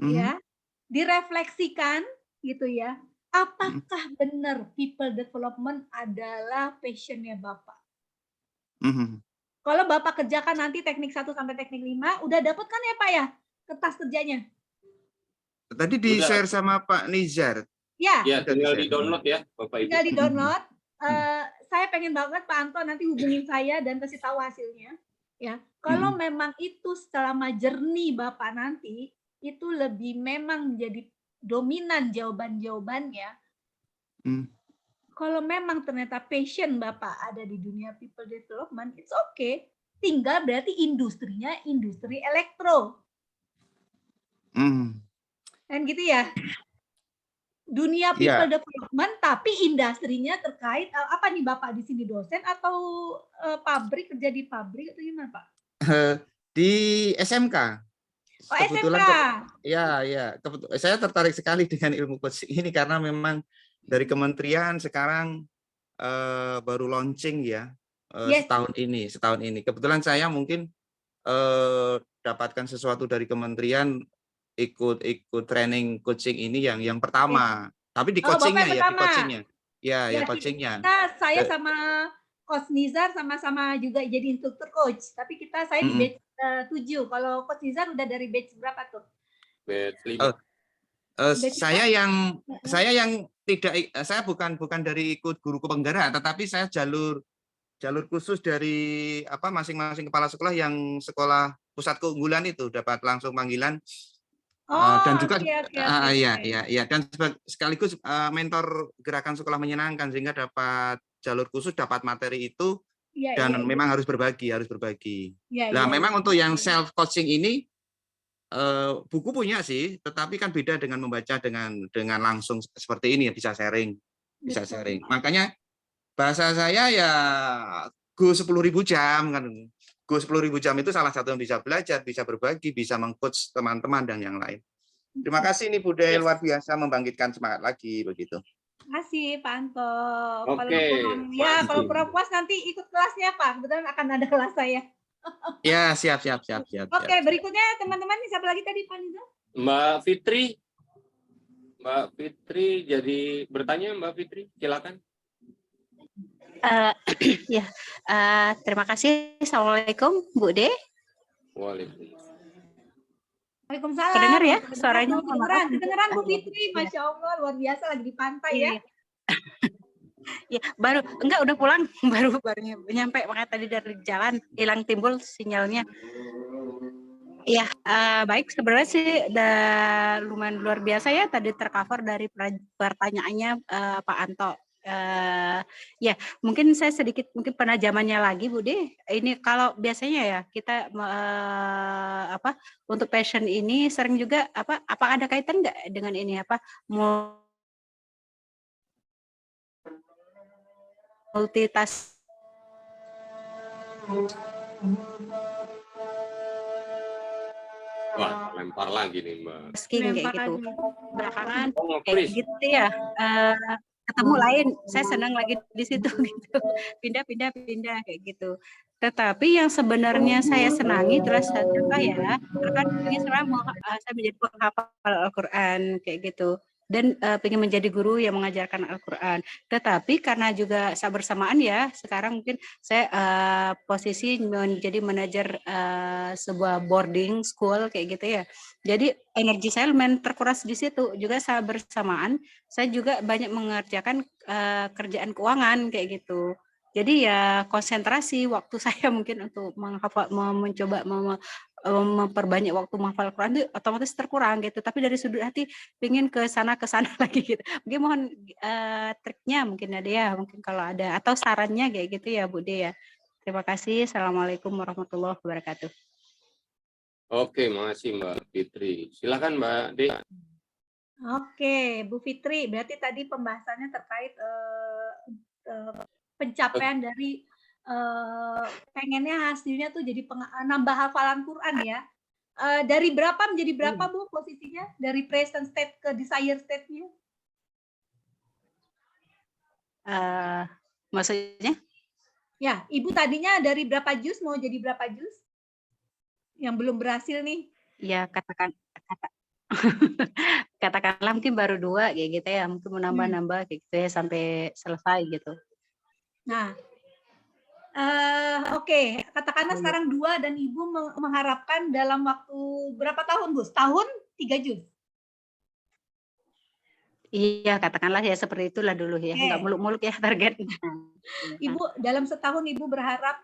ya, direfleksikan gitu ya. Apakah benar people development adalah passionnya Bapak? Kalau Bapak kerjakan nanti teknik 1 sampai teknik 5, udah dapat kan ya Pak ya kertas kerjanya? Tadi di-share sama Pak Nizar. Ya, tinggal di-download ya Bapak Ibu. Tinggal di-download. Saya pengen banget Pak Anto nanti hubungin saya dan kasih tahu hasilnya. Ya, kalau memang itu selama jernih Bapak nanti, itu lebih memang menjadi dominan jawaban-jawabannya, kalau memang ternyata passion Bapak ada di dunia people development, it's okay. Tinggal berarti industrinya industri elektro. Kan gitu ya? Dunia people development, tapi industrinya terkait apa nih Bapak di sini, dosen atau pabrik, kerja di pabrik atau gimana Pak? Di SMK. Oh, Kebetulan SMK. saya tertarik sekali dengan ilmu coaching ini karena memang dari kementerian sekarang baru launching ya setahun ini. Kebetulan saya mungkin dapatkan sesuatu dari kementerian, ikut training coaching ini yang pertama. Tapi di coachingnya di coachingnya. Coachingnya. Saya sama Coach Nizar sama-sama juga jadi instruktur coach. Tapi saya di batch 7. Kalau Coach Nizar udah dari batch berapa tuh? Batch 5. Saya yang tidak, saya bukan dari ikut guru kepenggara, tetapi saya jalur khusus dari masing-masing kepala sekolah yang sekolah pusat keunggulan itu dapat langsung panggilan. Dan juga dan sekaligus mentor gerakan sekolah menyenangkan, sehingga dapat jalur khusus, dapat materi itu, dan memang harus berbagi. Memang untuk yang self coaching ini buku punya sih, tetapi kan beda dengan membaca dengan langsung seperti ini, bisa sharing. Makanya bahasa saya ya Go 10.000 jam kan. Go 10.000 jam itu salah satu yang bisa belajar, bisa berbagi, bisa meng-coach teman-teman dan yang lain. Terima kasih nih Bu De, luar biasa membangkitkan semangat lagi begitu. Terima kasih Pak Anto. Kalau kurang puas nanti ikut kelasnya Pak. Kebetulan akan ada kelas saya. Ya, siap. Oke, berikutnya teman-teman, siapa lagi tadi Pak Niza? Mbak Fitri jadi bertanya, Mbak Fitri, silakan. Terima kasih. Assalamualaikum, Bu De. Waalaikumsalam. Kedengar ya suaranya? Kedengeran Bu Fitri, Masya Allah, luar biasa, lagi di pantai ya. Ya, udah pulang, baru nyampe, makanya tadi dari jalan hilang timbul sinyalnya. Ya, baik, sebenarnya sih lumayan luar biasa ya, tadi tercover dari pertanyaannya Pak Anto. Mungkin saya sedikit penajamannya lagi Bu De. Ini kalau biasanya ya kita untuk passion ini sering juga apa ada kaitan nggak dengan ini multitask? Wah, lempar lagi nih Mbak. Kayak gitu. Belakangan kayak gitu ya. Ketemu lain, saya senang lagi di situ gitu. Pindah kayak gitu. Tetapi yang sebenarnya saya senangi adalah contoh ya, kan ingin saya menjadi penghafal Al-Qur'an kayak gitu. Dan pengen menjadi guru yang mengajarkan Al-Qur'an. Tetapi karena juga bersamaan ya, sekarang mungkin saya posisi menjadi manajer sebuah boarding school kayak gitu ya. Jadi energi saya lumayan terkuras di situ. Juga saya bersamaan, saya juga banyak mengerjakan kerjaan keuangan kayak gitu. Jadi ya konsentrasi waktu saya mungkin untuk mencoba memperbanyak waktu menghafal Al-Quran itu otomatis terkurang gitu. Tapi dari sudut hati pingin ke sana lagi gitu. Mungkin mohon triknya mungkin ada ya, mungkin kalau ada, atau sarannya kayak gitu ya Bu De ya. Terima kasih. Assalamualaikum warahmatullahi wabarakatuh. Oke, makasih Mbak Fitri. Silakan Mbak De. Oke, Bu Fitri, berarti tadi pembahasannya terkait pencapaian dari pengennya hasilnya tuh jadi nambah hafalan Quran ya. Dari berapa menjadi berapa Bu posisinya? Dari present state ke desire state-nya? Maksudnya? Ya, Ibu tadinya dari berapa juz mau jadi berapa juz? Yang belum berhasil nih. Ya, katakanlah mungkin baru 2 kayak gitu ya, mungkin mau nambah kayak gitu ya sampai selesai gitu. Nah, oke, katakanlah sekarang 2 dan Ibu mengharapkan dalam waktu berapa tahun Bu? Setahun 3 juz? Iya, katakanlah ya seperti itulah dulu ya, nggak muluk-muluk ya target. Ibu dalam setahun Ibu berharap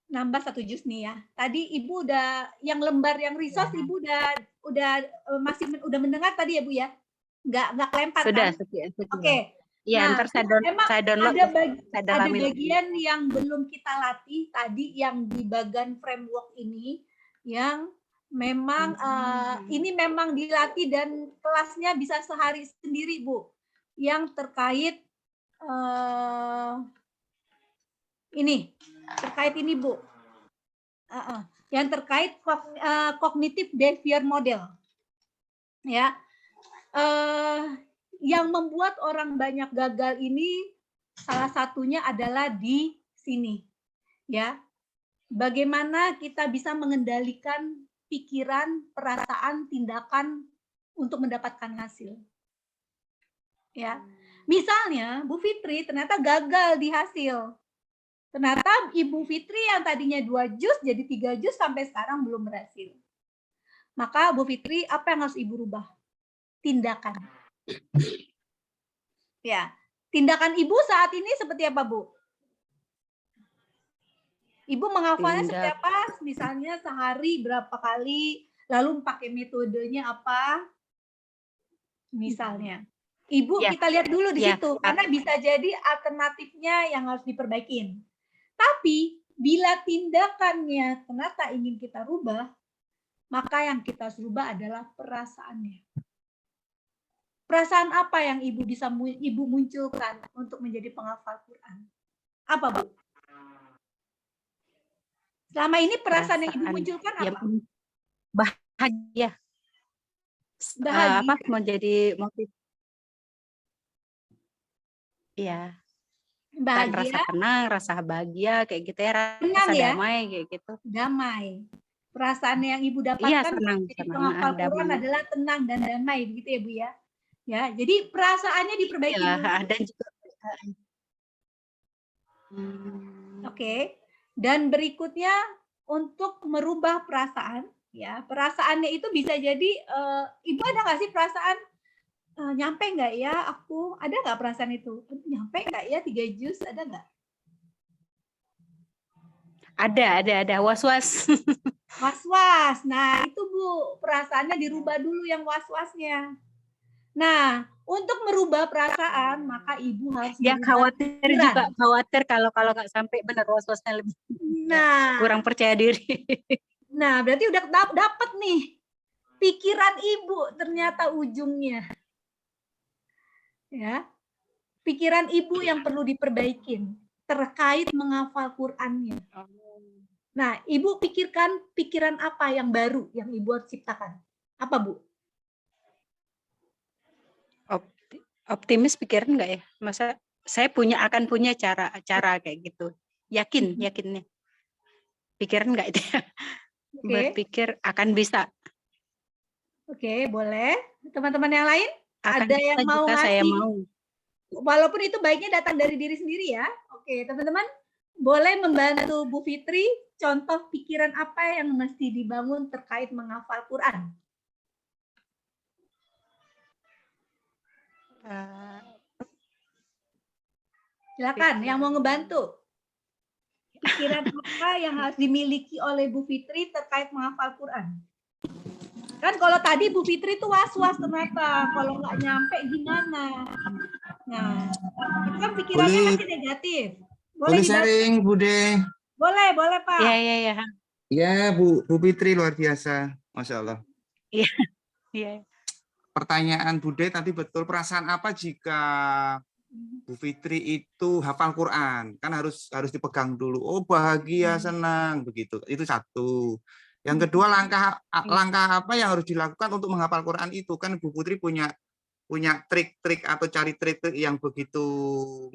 nambah 1 juz nih ya. Tadi Ibu udah yang lembar yang resource Ibu udah mendengar tadi ya Bu ya? nggak kelempar Sudah, kan? sudah. Oke. Iya, Nah, ntar memang saya download. ada dalami. bagian yang belum kita latih tadi yang di bagian framework ini yang memang ini memang dilatih dan kelasnya bisa sehari sendiri, Bu. Yang terkait ini Bu. Yang terkait cognitive behavior model. Ya. Yang membuat orang banyak gagal ini salah satunya adalah di sini. Ya. Bagaimana kita bisa mengendalikan pikiran, perasaan, tindakan untuk mendapatkan hasil. Ya. Misalnya Bu Fitri ternyata gagal di hasil. Ternyata Ibu Fitri yang tadinya 2 juz jadi 3 juz sampai sekarang belum berhasil. Maka Bu Fitri, apa yang harus Ibu rubah? Tindakan. Ya. Tindakan Ibu saat ini seperti apa, Bu? Ibu menghafalnya seperti apa? Misalnya sehari berapa kali, lalu pakai metodenya apa? Misalnya. Ibu, kita lihat dulu di situ, karena bisa jadi alternatifnya yang harus diperbaikin. Tapi, bila tindakannya ternyata ingin kita rubah, maka yang kita harus rubah adalah perasaannya. Perasaan apa yang Ibu bisa Ibu munculkan untuk menjadi penghafal Quran? Apa, Bu? Selama ini perasaan yang Ibu munculkan apa? Bahagia. Bahagia. Menjadi motif. Iya. Bahagia. Rasa tenang, rasa bahagia, kayak gitu ya. Rasa damai, kayak gitu. Damai. Perasaan yang Ibu dapatkan dari penghafal Quran adalah tenang dan damai, begitu ya, Bu ya? Ya, jadi perasaannya diperbaiki. Ya, dan juga. Oke. Dan berikutnya untuk merubah perasaan, ya perasaannya itu bisa jadi Ibu ada nggak sih perasaan nyampe nggak ya aku, ada nggak perasaan itu, nyampe nggak ya 3 juz, ada nggak? Ada was-was. Was-was. Nah itu Bu, perasaannya dirubah dulu yang was-wasnya. Nah, untuk merubah perasaan, maka Ibu harus khawatir kalau nggak sampai benar was-wasnya lebih. Kurang percaya diri. Nah, berarti udah dapat nih pikiran Ibu ternyata ujungnya. Ya. Pikiran Ibu yang perlu diperbaikin terkait menghafal Qur'annya. Nah, Ibu pikirkan pikiran apa yang baru yang Ibu harus ciptakan? Apa, Bu? Optimis pikiran nggak ya? Masa saya akan punya cara kayak gitu. Yakinnya. Pikiran nggak itu? Berpikir akan bisa. Oke, boleh. Teman-teman yang lain? Ada yang mau ngasih? Saya mau. Walaupun itu baiknya datang dari diri sendiri ya. Oke, teman-teman boleh membantu Bu Fitri contoh pikiran apa yang mesti dibangun terkait menghafal Quran. Silakan yang mau ngebantu. Pikiran apa yang harus dimiliki oleh Bu Fitri terkait menghafal Quran? Kan kalau tadi Bu Fitri itu was-was ternyata, kalau nggak nyampe gimana? Nah, itu kan pikirannya masih negatif. Boleh sharing, Bude? Boleh Pak. Iya. Ya, Bu Fitri luar biasa, Masya Allah. Iya. Pertanyaan Bude tadi betul, perasaan apa jika Bu Fitri itu hafal Quran? Kan harus dipegang dulu. Oh, bahagia, senang, begitu. Itu satu. Yang kedua, langkah apa yang harus dilakukan untuk menghafal Quran itu? Kan Bu Fitri punya trik-trik atau cari trik-trik yang begitu,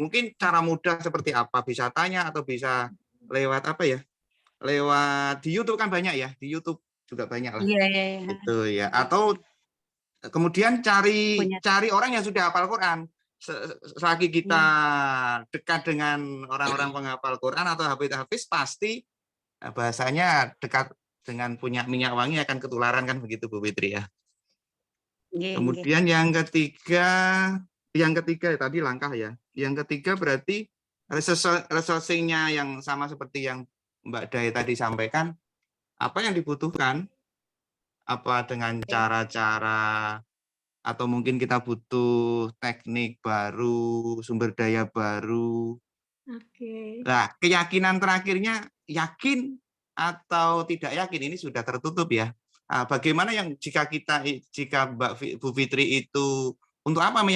mungkin cara mudah seperti apa? Bisa tanya atau bisa lewat apa ya? Lewat di YouTube kan banyak ya, di YouTube juga banyak lah. Iya. Itu ya. Atau kemudian cari orang yang sudah hafal Quran. Selagi kita dekat dengan orang-orang penghafal Quran atau hafiz-hafiz, pasti bahasanya dekat dengan punya minyak wangi akan ketularan, kan begitu Bu Fitri ya. Kemudian yang ketiga tadi langkah ya. Yang ketiga berarti resourcing-nya yang sama seperti yang Mbak Daya tadi sampaikan. Apa yang dibutuhkan? Apa dengan cara-cara atau mungkin kita butuh teknik baru, sumber daya baru. Oke. Nah, keyakinan terakhirnya yakin atau tidak yakin ini sudah tertutup ya. Bagaimana yang jika Bu Fitri itu untuk apa?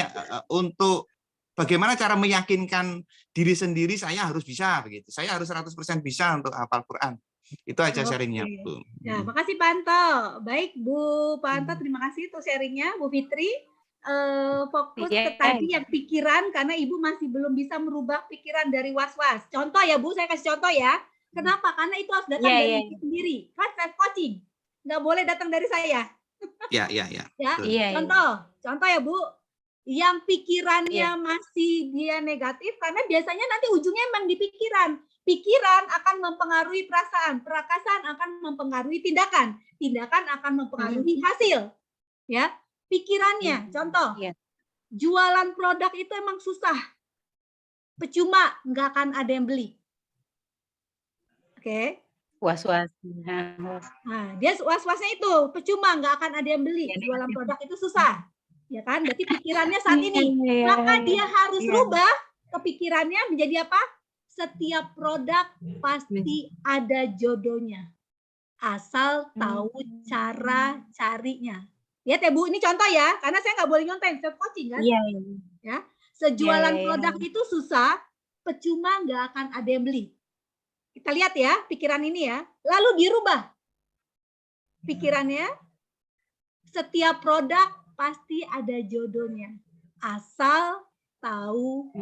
Untuk bagaimana cara meyakinkan diri sendiri saya harus bisa begitu. Saya harus 100% bisa untuk hafal Quran. Itu aja sharingnya, Bu. Ya, makasih Pak Anto. Baik Bu Pak Anto, terima kasih untuk sharingnya. Bu Fitri, fokus ke tadi yang pikiran karena Ibu masih belum bisa merubah pikiran dari was-was. Contoh ya Bu, saya kasih contoh ya. Kenapa? Karena itu harus datang dari Ibu sendiri. Kan self coaching. Nggak boleh datang dari saya. Ya. Contoh ya Bu. Yang pikirannya masih dia negatif karena biasanya nanti ujungnya emang di pikiran. Pikiran akan mempengaruhi perasaan akan mempengaruhi tindakan akan mempengaruhi hasil. Ya, pikirannya. Contoh, jualan produk itu emang susah. Percuma, nggak akan ada yang beli. Oke. Was-was. Nah, dia was-wasnya itu percuma, nggak akan ada yang beli. Jualan produk itu susah, ya kan? Berarti pikirannya saat ini, maka dia harus rubah kepikirannya menjadi apa? Setiap produk pasti ada jodohnya, asal tahu cara carinya. Lihat ya Bu, ini contoh ya, karena saya nggak boleh nyontek, self coaching kan? Ya, sejualan produk itu susah, percuma nggak akan ada yang beli. Kita lihat ya pikiran ini ya, lalu dirubah pikirannya. Setiap produk pasti ada jodohnya, asal tahu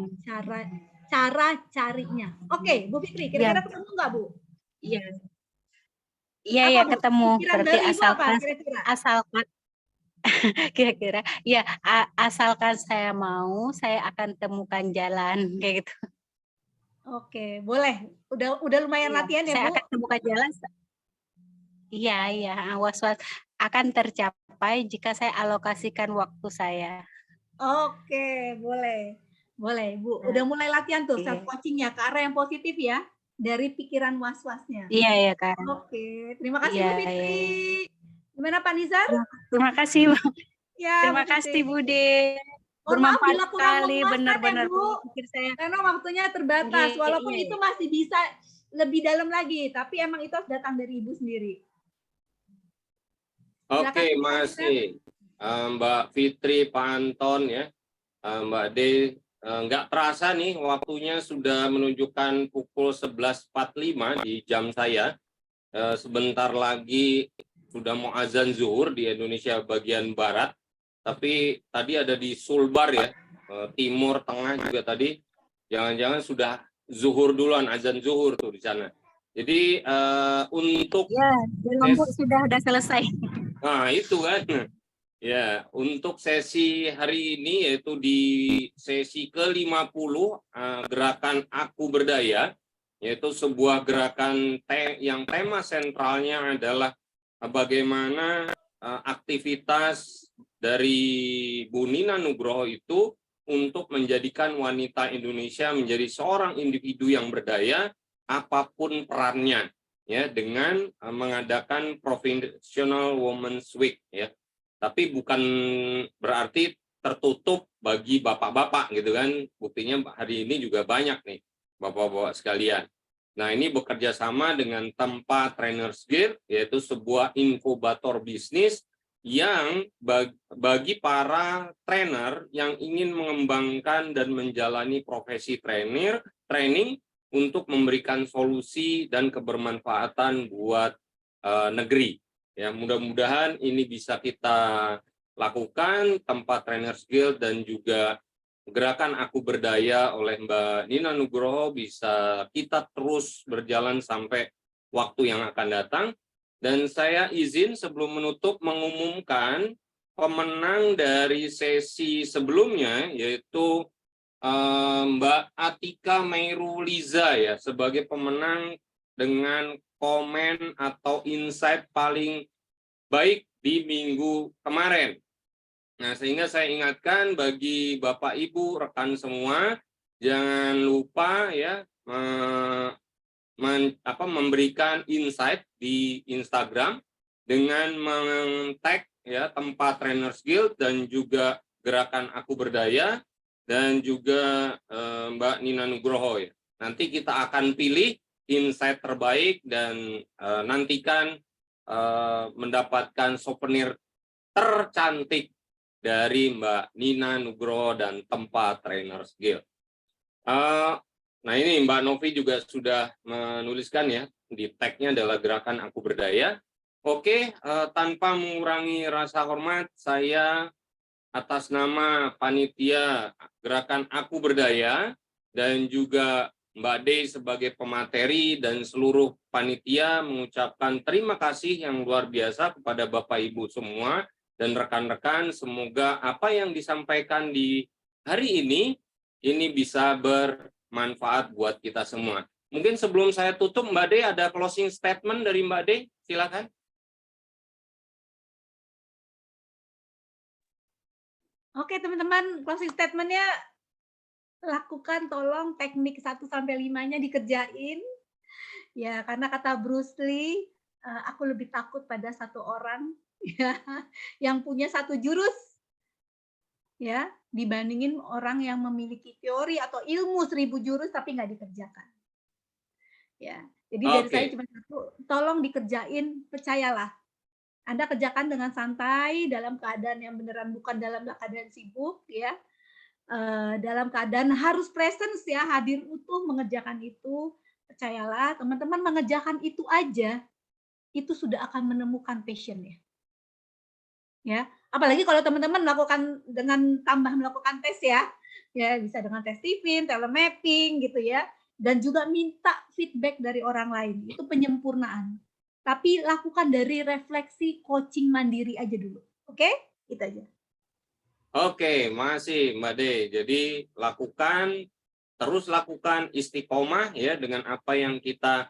cara carinya. Oke, Bu Fitri, kira-kira ketemu nggak Bu? Iya, ketemu. Berarti asalkan kira-kira ya asalkan saya mau, saya akan temukan jalan kayak gitu. Oke, boleh. Udah lumayan latihan ya, Bu? Saya akan temukan jalan. Iya, was-was akan tercapai jika saya alokasikan waktu saya. Oke, boleh. Boleh, Bu. Udah mulai latihan tuh self coaching-nya ke arah yang positif ya, dari pikiran was-wasnya. Iya, Kak. Oke, terima kasih Bu Fitri. Gimana Pak Nizar? Terima kasih, Bu. Ya, terima kasih, Bude. Maaf bila kurang sekali, benar-benar Bu. Karena waktunya terbatas, walaupun itu masih bisa lebih dalam lagi, tapi emang itu harus datang dari Ibu sendiri. Oke, masih Mbak Fitri, Pak Anton ya, Mbak D. Nggak terasa nih waktunya sudah menunjukkan pukul 11.45 di jam saya. Sebentar lagi sudah mau azan zuhur di Indonesia bagian barat. Tapi tadi ada di Sulbar ya, timur, tengah juga tadi. Jangan-jangan sudah zuhur duluan, azan zuhur tuh di sana. Jadi untuk di Lombok sudah selesai. Nah, itu kan. Ya, untuk sesi hari ini yaitu di sesi ke-50 gerakan Aku Berdaya, yaitu sebuah gerakan yang tema sentralnya adalah bagaimana aktivitas dari Bu Nina Nugroho itu untuk menjadikan wanita Indonesia menjadi seorang individu yang berdaya apapun perannya, ya, dengan mengadakan Professional Women's Week ya. Tapi bukan berarti tertutup bagi bapak-bapak gitu kan. Buktinya hari ini juga banyak nih bapak-bapak sekalian. Nah, ini bekerja sama dengan Tempat Trainers Gear, yaitu sebuah inkubator bisnis yang bagi para trainer yang ingin mengembangkan dan menjalani profesi training untuk memberikan solusi dan kebermanfaatan buat negeri. Ya, mudah-mudahan ini bisa kita lakukan. Tempat Trainers Guild dan juga gerakan Aku Berdaya oleh Mbak Nina Nugroho bisa kita terus berjalan sampai waktu yang akan datang. Dan saya izin sebelum menutup mengumumkan pemenang dari sesi sebelumnya, yaitu Mbak Atika Meiruliza ya, sebagai pemenang dengan komen atau insight paling baik di minggu kemarin. Nah, sehingga saya ingatkan bagi Bapak Ibu rekan semua, jangan lupa ya memberikan insight di Instagram dengan men-tag ya tempat Trainers Guild dan juga gerakan Aku Berdaya dan juga Mbak Nina Nugroho ya. Nanti kita akan pilih insight terbaik dan nantikan mendapatkan souvenir tercantik dari Mbak Nina Nugroho dan tempat Trainers Guild. Nah ini Mbak Novi juga sudah menuliskan ya, di tag-nya adalah gerakan Aku Berdaya. Oke, tanpa mengurangi rasa hormat, saya atas nama panitia gerakan Aku Berdaya dan juga Mbak Dey sebagai pemateri dan seluruh panitia mengucapkan terima kasih yang luar biasa kepada Bapak Ibu semua dan rekan-rekan. Semoga apa yang disampaikan di hari ini bisa bermanfaat buat kita semua. Mungkin sebelum saya tutup, Mbak Dey ada closing statement dari Mbak Dey, silakan. Oke teman-teman, closing statement-nya lakukan tolong teknik 1-5-nya dikerjain. Ya, karena kata Bruce Lee, aku lebih takut pada satu orang ya, yang punya satu jurus ya, dibandingin orang yang memiliki teori atau ilmu 1000 jurus tapi nggak dikerjakan. Ya, jadi dari saya cuma satu, tolong dikerjain, percayalah. Anda kerjakan dengan santai dalam keadaan yang beneran bukan dalam keadaan sibuk ya. Dalam keadaan harus presence ya, hadir utuh mengerjakan itu. Percayalah, teman-teman mengerjakan itu aja, itu sudah akan menemukan passion ya. Ya, apalagi kalau teman-teman melakukan dengan tambah melakukan tes ya. Ya, bisa dengan tes Stephen, telemapping gitu ya. Dan juga minta feedback dari orang lain. Itu penyempurnaan. Tapi lakukan dari refleksi coaching mandiri aja dulu. Oke? Itu aja. Oke, masih Mbak Dey. Jadi terus lakukan istiqomah ya dengan apa yang kita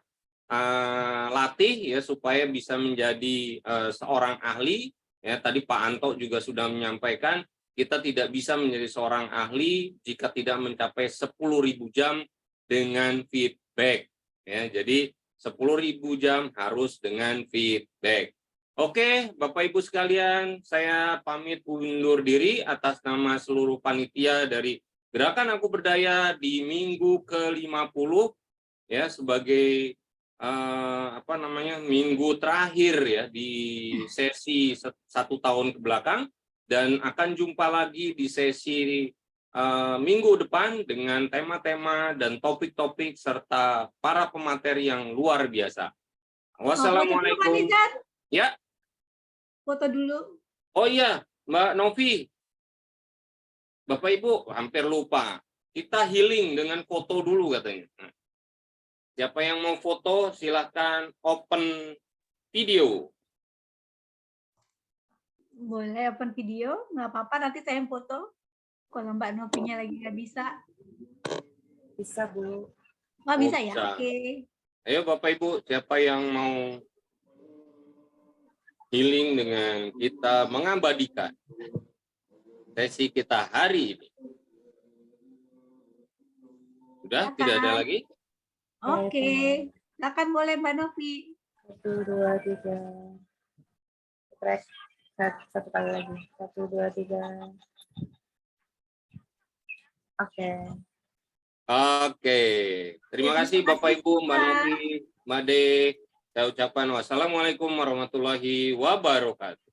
latih ya supaya bisa menjadi seorang ahli. Ya, tadi Pak Anto juga sudah menyampaikan kita tidak bisa menjadi seorang ahli jika tidak mencapai 10.000 jam dengan feedback. Ya, jadi 10.000 jam harus dengan feedback. Oke, Bapak Ibu sekalian, saya pamit undur diri atas nama seluruh panitia dari Gerakan Aku Berdaya di minggu ke-50 ya sebagai minggu terakhir ya di sesi 1 tahun ke belakang, dan akan jumpa lagi di sesi minggu depan dengan tema-tema dan topik-topik serta para pemateri yang luar biasa. Wassalamualaikum. Ya. Foto dulu. Oh iya, Mbak Novi. Bapak Ibu, hampir lupa. Kita healing dengan foto dulu katanya. Siapa yang mau foto, silahkan open video. Boleh open video, nggak apa-apa, nanti saya yang foto. Kalau Mbak Novinya lagi nggak bisa. Bisa, Bu. Nggak bisa ya? Bisa. Oke. Ayo Bapak Ibu, siapa yang mau healing dengan kita mengabadikan sesi kita hari ini? Sudah, tidak ada lagi? Oke. Silakan boleh Mbak Novi. 1, 2, 3. Press. Satu kali lagi. 1, 2, 3. Oke. Oke. Terima kasih Bapak Ibu, Mbak Novi, Mbak De. Saya ucapkan wassalamualaikum warahmatullahi wabarakatuh.